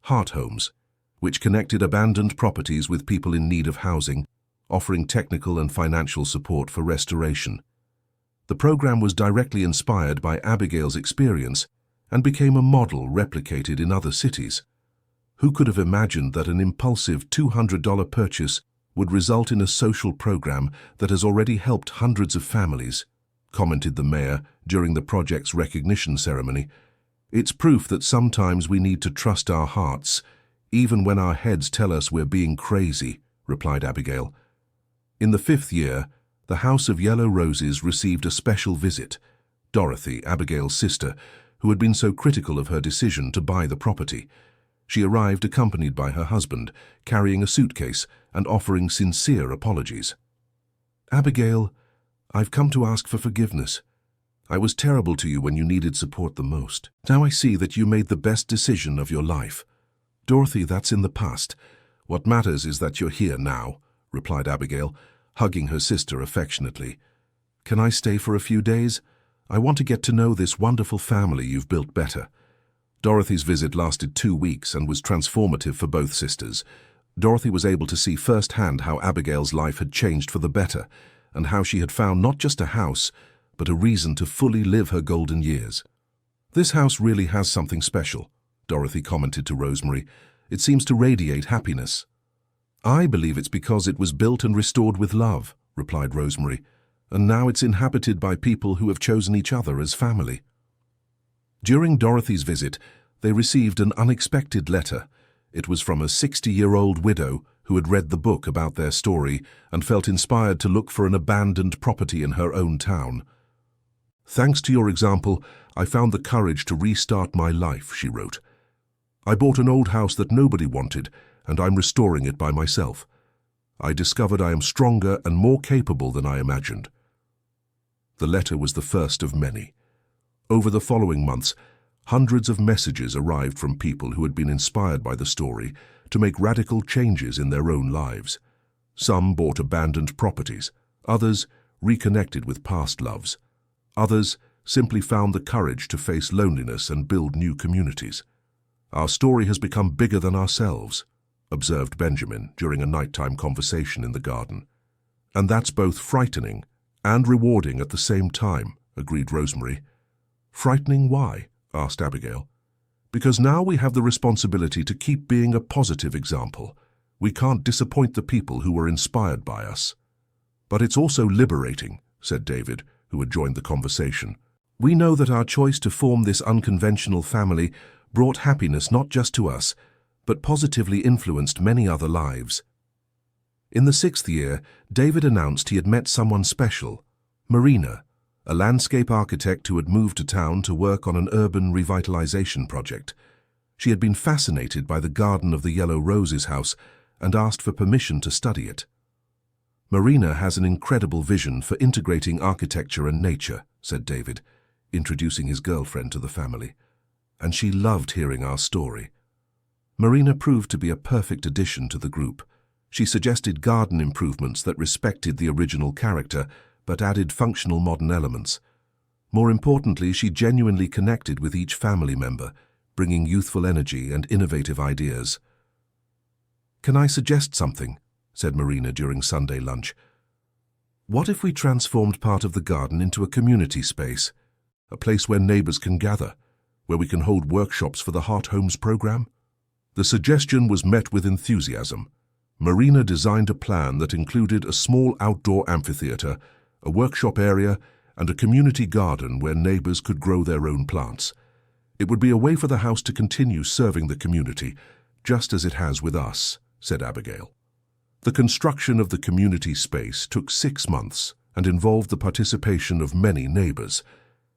Heart Homes, which connected abandoned properties with people in need of housing, offering technical and financial support for restoration. The program was directly inspired by Abigail's experience and became a model replicated in other cities. Who could have imagined that an impulsive $200 purchase would result in a social program that has already helped hundreds of families, commented the mayor during the project's recognition ceremony. It's proof that sometimes we need to trust our hearts, even when our heads tell us we're being crazy, replied Abigail. In the 5th year, the House of Yellow Roses received a special visit. Dorothy, Abigail's sister, who had been so critical of her decision to buy the property. She arrived accompanied by her husband, carrying a suitcase and offering sincere apologies. Abigail, I've come to ask for forgiveness. I was terrible to you when you needed support the most. Now I see that you made the best decision of your life. Dorothy, that's in the past. What matters is that you're here now, replied Abigail, hugging her sister affectionately. Can I stay for a few days? I want to get to know this wonderful family you've built better. Dorothy's visit lasted 2 weeks and was transformative for both sisters. Dorothy was able to see firsthand how Abigail's life had changed for the better, and how she had found not just a house, but a reason to fully live her golden years. This house really has something special, Dorothy commented to Rosemary. It seems to radiate happiness. I believe it's because it was built and restored with love, replied Rosemary, and now it's inhabited by people who have chosen each other as family. During Dorothy's visit, they received an unexpected letter. It was from a 60-year-old widow who had read the book about their story and felt inspired to look for an abandoned property in her own town. Thanks to your example, I found the courage to restart my life, she wrote. I bought an old house that nobody wanted, and I'm restoring it by myself. I discovered I am stronger and more capable than I imagined. The letter was the first of many. Over the following months, hundreds of messages arrived from people who had been inspired by the story to make radical changes in their own lives. Some bought abandoned properties, others reconnected with past loves. Others simply found the courage to face loneliness and build new communities. Our story has become bigger than ourselves, observed Benjamin during a nighttime conversation in the garden. And that's both frightening and rewarding at the same time, agreed Rosemary. Frightening why? Asked Abigail. Because now we have the responsibility to keep being a positive example. We can't disappoint the people who were inspired by us. But it's also liberating, said David, who had joined the conversation. We know that our choice to form this unconventional family brought happiness not just to us, but positively influenced many other lives. In the 6th year, David announced he had met someone special, Marina, a landscape architect who had moved to town to work on an urban revitalization project. She had been fascinated by the garden of the Yellow Roses house and asked for permission to study it. Marina has an incredible vision for integrating architecture and nature, said David, introducing his girlfriend to the family. And she loved hearing our story. Marina proved to be a perfect addition to the group. She suggested garden improvements that respected the original character, but added functional modern elements. More importantly, she genuinely connected with each family member, bringing youthful energy and innovative ideas. Can I suggest something? Said Marina during Sunday lunch. What if we transformed part of the garden into a community space, a place where neighbors can gather, where we can hold workshops for the Heart Homes program? The suggestion was met with enthusiasm. Marina designed a plan that included a small outdoor amphitheater, a workshop area, and a community garden where neighbors could grow their own plants. It would be a way for the house to continue serving the community, just as it has with us, said Abigail. The construction of the community space took 6 months and involved the participation of many neighbors.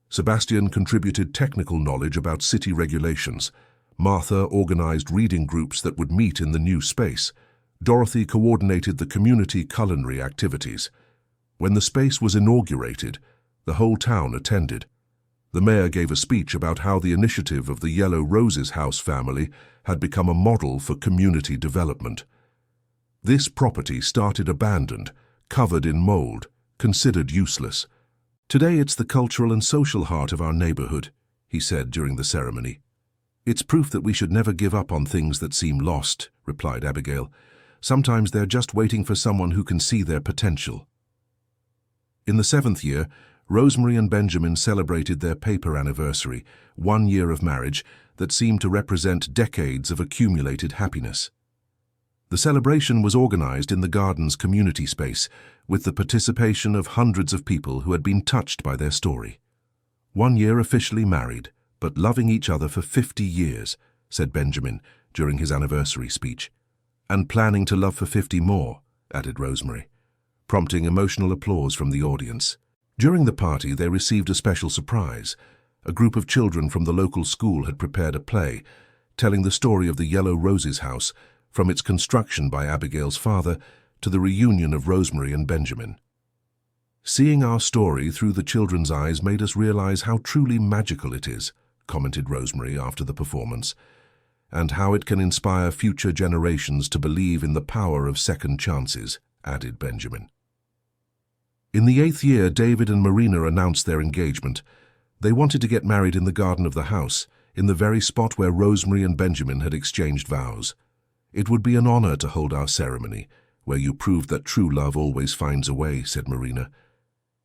Sebastian contributed technical knowledge about city regulations. Martha organized reading groups that would meet in the new space. Dorothy coordinated the community culinary activities. When the space was inaugurated, the whole town attended. The mayor gave a speech about how the initiative of the Yellow Roses house family had become a model for community development. This property started abandoned, covered in mold, considered useless. Today it's the cultural and social heart of our neighborhood, he said during the ceremony. It's proof that we should never give up on things that seem lost, replied Abigail. Sometimes they're just waiting for someone who can see their potential. In the 7th year, Rosemary and Benjamin celebrated their paper anniversary, 1 year of marriage that seemed to represent decades of accumulated happiness. The celebration was organized in the garden's community space, with the participation of hundreds of people who had been touched by their story. 1 year officially married, but loving each other for 50 years, said Benjamin during his anniversary speech. And planning to love for 50 more, added Rosemary, prompting emotional applause from the audience. During the party, they received a special surprise. A group of children from the local school had prepared a play, telling the story of the Yellow Roses house, from its construction by Abigail's father to the reunion of Rosemary and Benjamin. Seeing our story through the children's eyes made us realize how truly magical it is, commented Rosemary after the performance, and how it can inspire future generations to believe in the power of second chances, added Benjamin. In the 8th year, David and Marina announced their engagement. They wanted to get married in the garden of the house, in the very spot where Rosemary and Benjamin had exchanged vows. It would be an honor to hold our ceremony, where you proved that true love always finds a way, said Marina.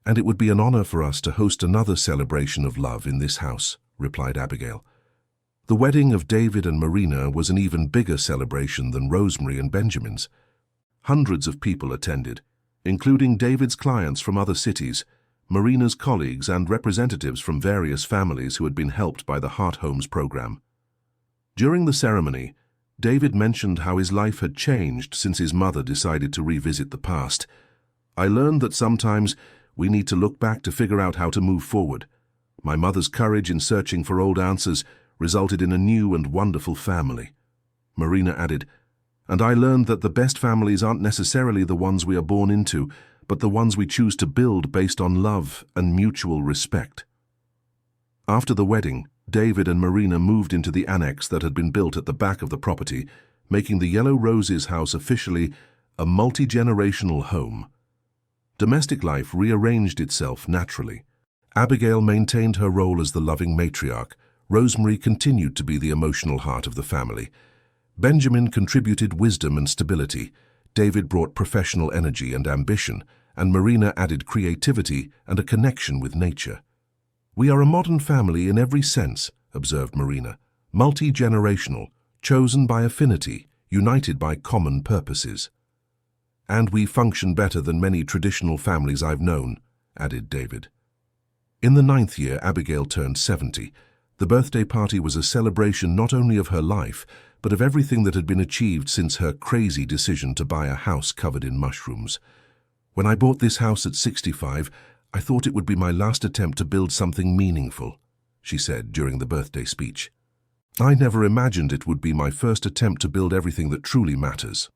And it would be an honor for us to host another celebration of love in this house, replied Abigail. The wedding of David and Marina was an even bigger celebration than Rosemary and Benjamin's. Hundreds of people attended, including David's clients from other cities, Marina's colleagues, and representatives from various families who had been helped by the Heart Homes program. During the ceremony, David mentioned how his life had changed since his mother decided to revisit the past. I learned that sometimes we need to look back to figure out how to move forward. My mother's courage in searching for old answers resulted in a new and wonderful family. Marina added, and I learned that the best families aren't necessarily the ones we are born into, but the ones we choose to build based on love and mutual respect. After the wedding, David and Marina moved into the annex that had been built at the back of the property, making the Yellow Roses house officially a multi-generational home. Domestic life rearranged itself naturally. Abigail maintained her role as the loving matriarch. Rosemary continued to be the emotional heart of the family. Benjamin contributed wisdom and stability. David brought professional energy and ambition, and Marina added creativity and a connection with nature. We are a modern family in every sense, observed Marina, multi-generational, chosen by affinity, united by common purposes. And we function better than many traditional families I've known, added David. In the 9th year, Abigail turned 70. The birthday party was a celebration not only of her life, but of everything that had been achieved since her crazy decision to buy a house covered in mushrooms. When I bought this house at 65, I thought it would be my last attempt to build something meaningful, she said during the birthday speech. I never imagined it would be my first attempt to build everything that truly matters.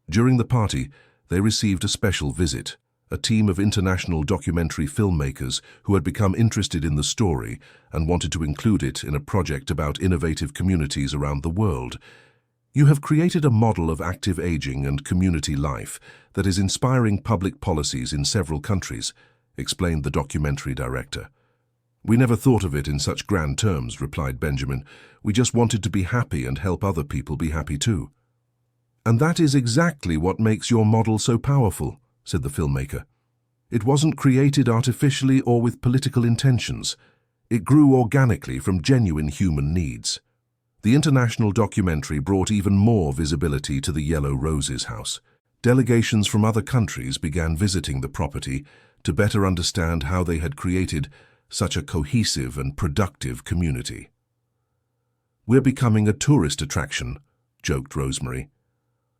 During the party, they received a special visit, a team of international documentary filmmakers who had become interested in the story and wanted to include it in a project about innovative communities around the world. You have created a model of active aging and community life that is inspiring public policies in several countries, explained the documentary director. We never thought of it in such grand terms, replied Benjamin. We just wanted to be happy and help other people be happy too. And that is exactly what makes your model so powerful, said the filmmaker. It wasn't created artificially or with political intentions. It grew organically from genuine human needs. The international documentary brought even more visibility to the Yellow Roses house. Delegations from other countries began visiting the property to better understand how they had created such a cohesive and productive community. We're becoming a tourist attraction, joked Rosemary.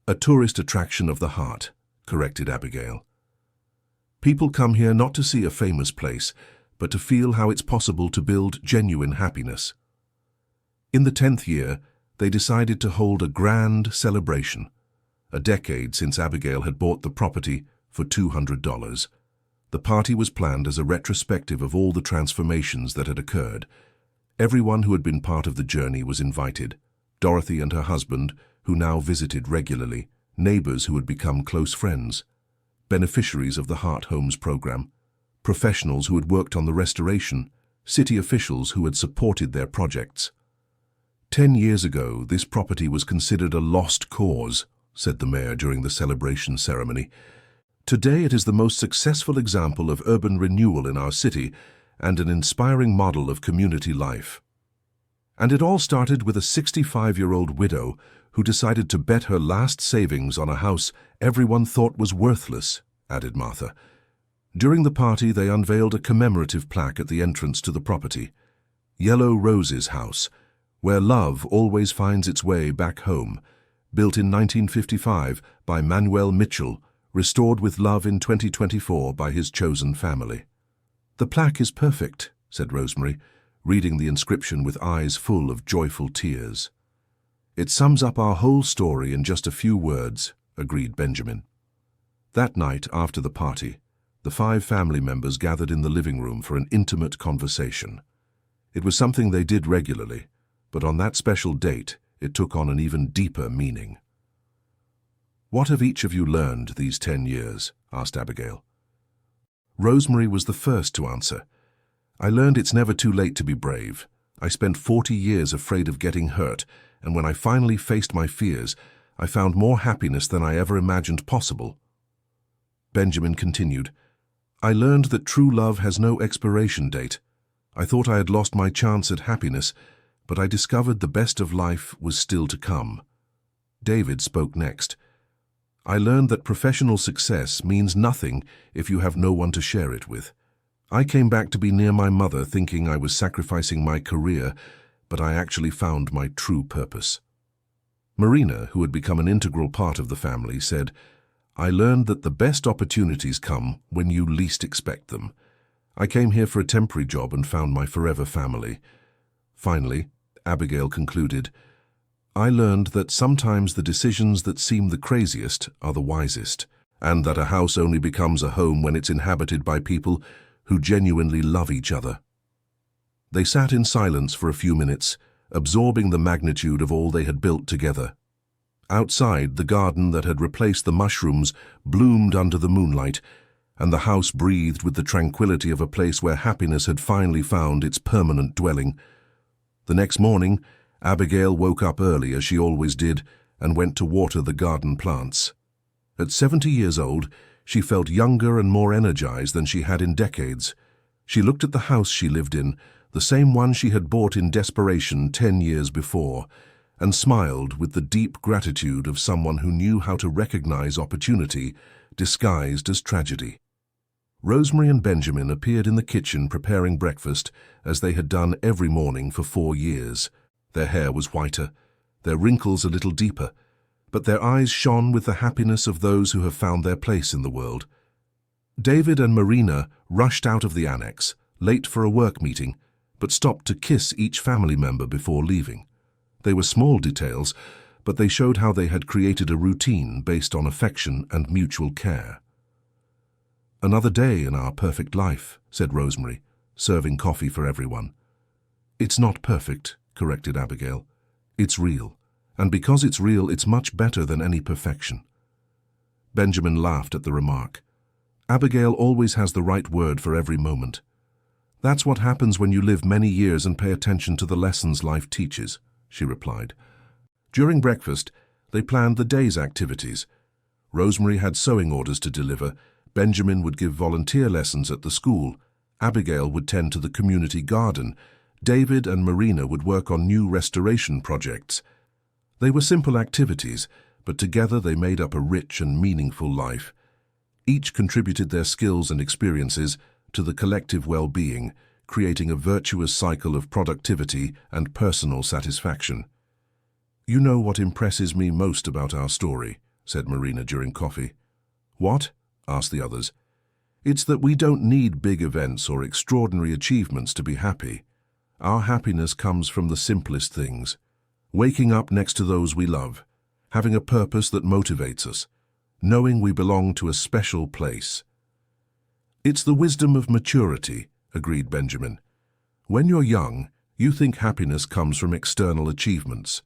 A tourist attraction of the heart, corrected Abigail. People come here not to see a famous place, but to feel how it's possible to build genuine happiness. In the 10th year, they decided to hold a grand celebration. A decade since Abigail had bought the property for $200. The party was planned as a retrospective of all the transformations that had occurred. Everyone who had been part of the journey was invited. Dorothy and her husband, who now visited regularly, neighbors who had become close friends, beneficiaries of the Heart Homes program, professionals who had worked on the restoration, city officials who had supported their projects. 10 years ago, this property was considered a lost cause, said the mayor during the celebration ceremony. Today it is the most successful example of urban renewal in our city and an inspiring model of community life. And it all started with a 65-year-old widow who decided to bet her last savings on a house everyone thought was worthless, added Martha. During the party, they unveiled a commemorative plaque at the entrance to the property. Yellow Roses House, where love always finds its way back home, built in 1955 by Manuel Mitchell, restored with love in 2024 by his chosen family. "The plaque is perfect," said Rosemary, reading the inscription with eyes full of joyful tears. "It sums up our whole story in just a few words," agreed Benjamin. That night, after the party, the 5 family members gathered in the living room for an intimate conversation. It was something they did regularly, but on that special date, it took on an even deeper meaning. "What have each of you learned these 10 years?" asked Abigail. Rosemary was the first to answer. "I learned it's never too late to be brave. I spent 40 years afraid of getting hurt, and when I finally faced my fears, I found more happiness than I ever imagined possible." Benjamin continued, "I learned that true love has no expiration date. I thought I had lost my chance at happiness, but I discovered the best of life was still to come." David spoke next. "I learned that professional success means nothing if you have no one to share it with. I came back to be near my mother thinking I was sacrificing my career, but I actually found my true purpose." Marina, who had become an integral part of the family, said, "I learned that the best opportunities come when you least expect them. I came here for a temporary job and found my forever family." Finally, Abigail concluded, "I learned that sometimes the decisions that seem the craziest are the wisest, and that a house only becomes a home when it's inhabited by people who genuinely love each other." They sat in silence for a few minutes, absorbing the magnitude of all they had built together. Outside, the garden that had replaced the mushrooms bloomed under the moonlight, and the house breathed with the tranquility of a place where happiness had finally found its permanent dwelling. The next morning, Abigail woke up early, as she always did, and went to water the garden plants. At 70 years old, she felt younger and more energized than she had in decades. She looked at the house she lived in, the same one she had bought in desperation 10 years before, and smiled with the deep gratitude of someone who knew how to recognize opportunity disguised as tragedy. Rosemary and Benjamin appeared in the kitchen preparing breakfast, as they had done every morning for 4 years. Their hair was whiter, their wrinkles a little deeper, but their eyes shone with the happiness of those who have found their place in the world. David and Marina rushed out of the annex, late for a work meeting, but stopped to kiss each family member before leaving. They were small details, but they showed how they had created a routine based on affection and mutual care. "Another day in our perfect life," said Rosemary, serving coffee for everyone. "It's not perfect," corrected Abigail. "It's real, and because it's real, it's much better than any perfection." Benjamin laughed at the remark. "Abigail always has the right word for every moment. That's what happens when you live many years and pay attention to the lessons life teaches," she replied. During breakfast, they planned the day's activities. Rosemary had sewing orders to deliver, Benjamin would give volunteer lessons at the school, Abigail would tend to the community garden, David and Marina would work on new restoration projects. They were simple activities, but together they made up a rich and meaningful life. Each contributed their skills and experiences to the collective well-being, creating a virtuous cycle of productivity and personal satisfaction. "You know what impresses me most about our story," said Marina during coffee. "What?" asked the others. "It's that we don't need big events or extraordinary achievements to be happy. Our happiness comes from the simplest things. Waking up next to those we love, having a purpose that motivates us, knowing we belong to a special place." "It's the wisdom of maturity," agreed Benjamin. "When you're young, you think happiness comes from external achievements.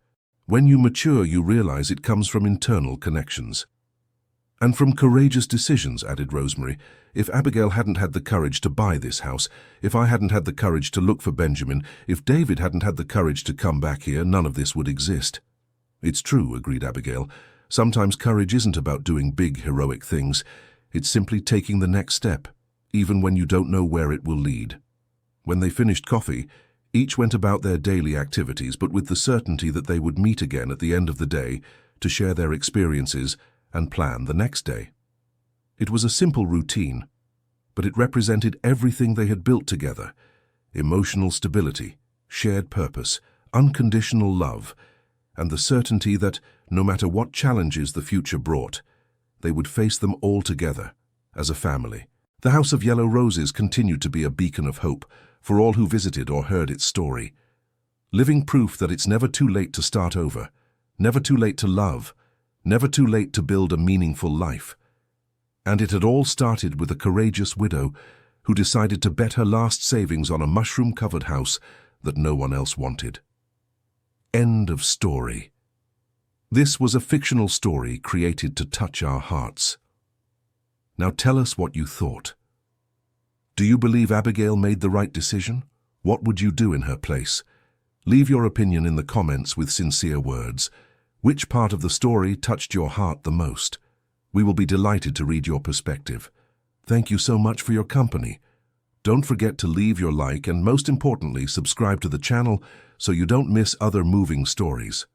When you mature, you realize it comes from internal connections." "And from courageous decisions," added Rosemary. "If Abigail hadn't had the courage to buy this house, if I hadn't had the courage to look for Benjamin, if David hadn't had the courage to come back here, none of this would exist." "It's true," agreed Abigail. "Sometimes courage isn't about doing big, heroic things. It's simply taking the next step, even when you don't know where it will lead. When they finished coffee, each went about their daily activities, but with the certainty that they would meet again at the end of the day to share their experiences and plan the next day. It was a simple routine, but it represented everything they had built together: emotional stability, shared purpose, unconditional love, and the certainty that, no matter what challenges the future brought, they would face them all together, as a family. The House of Yellow Roses continued to be a beacon of hope for all who visited or heard its story, living proof that it's never too late to start over, never too late to love, never too late to build a meaningful life. And it had all started with a courageous widow who decided to bet her last savings on a mushroom-covered house that no one else wanted. End of story. This was a fictional story created to touch our hearts. Now tell us what you thought. Do you believe Abigail made the right decision? What would you do in her place? Leave your opinion in the comments with sincere words. Which part of the story touched your heart the most? We will be delighted to read your perspective. Thank you so much for your company. Don't forget to leave your like and, most importantly, subscribe to the channel so you don't miss other moving stories.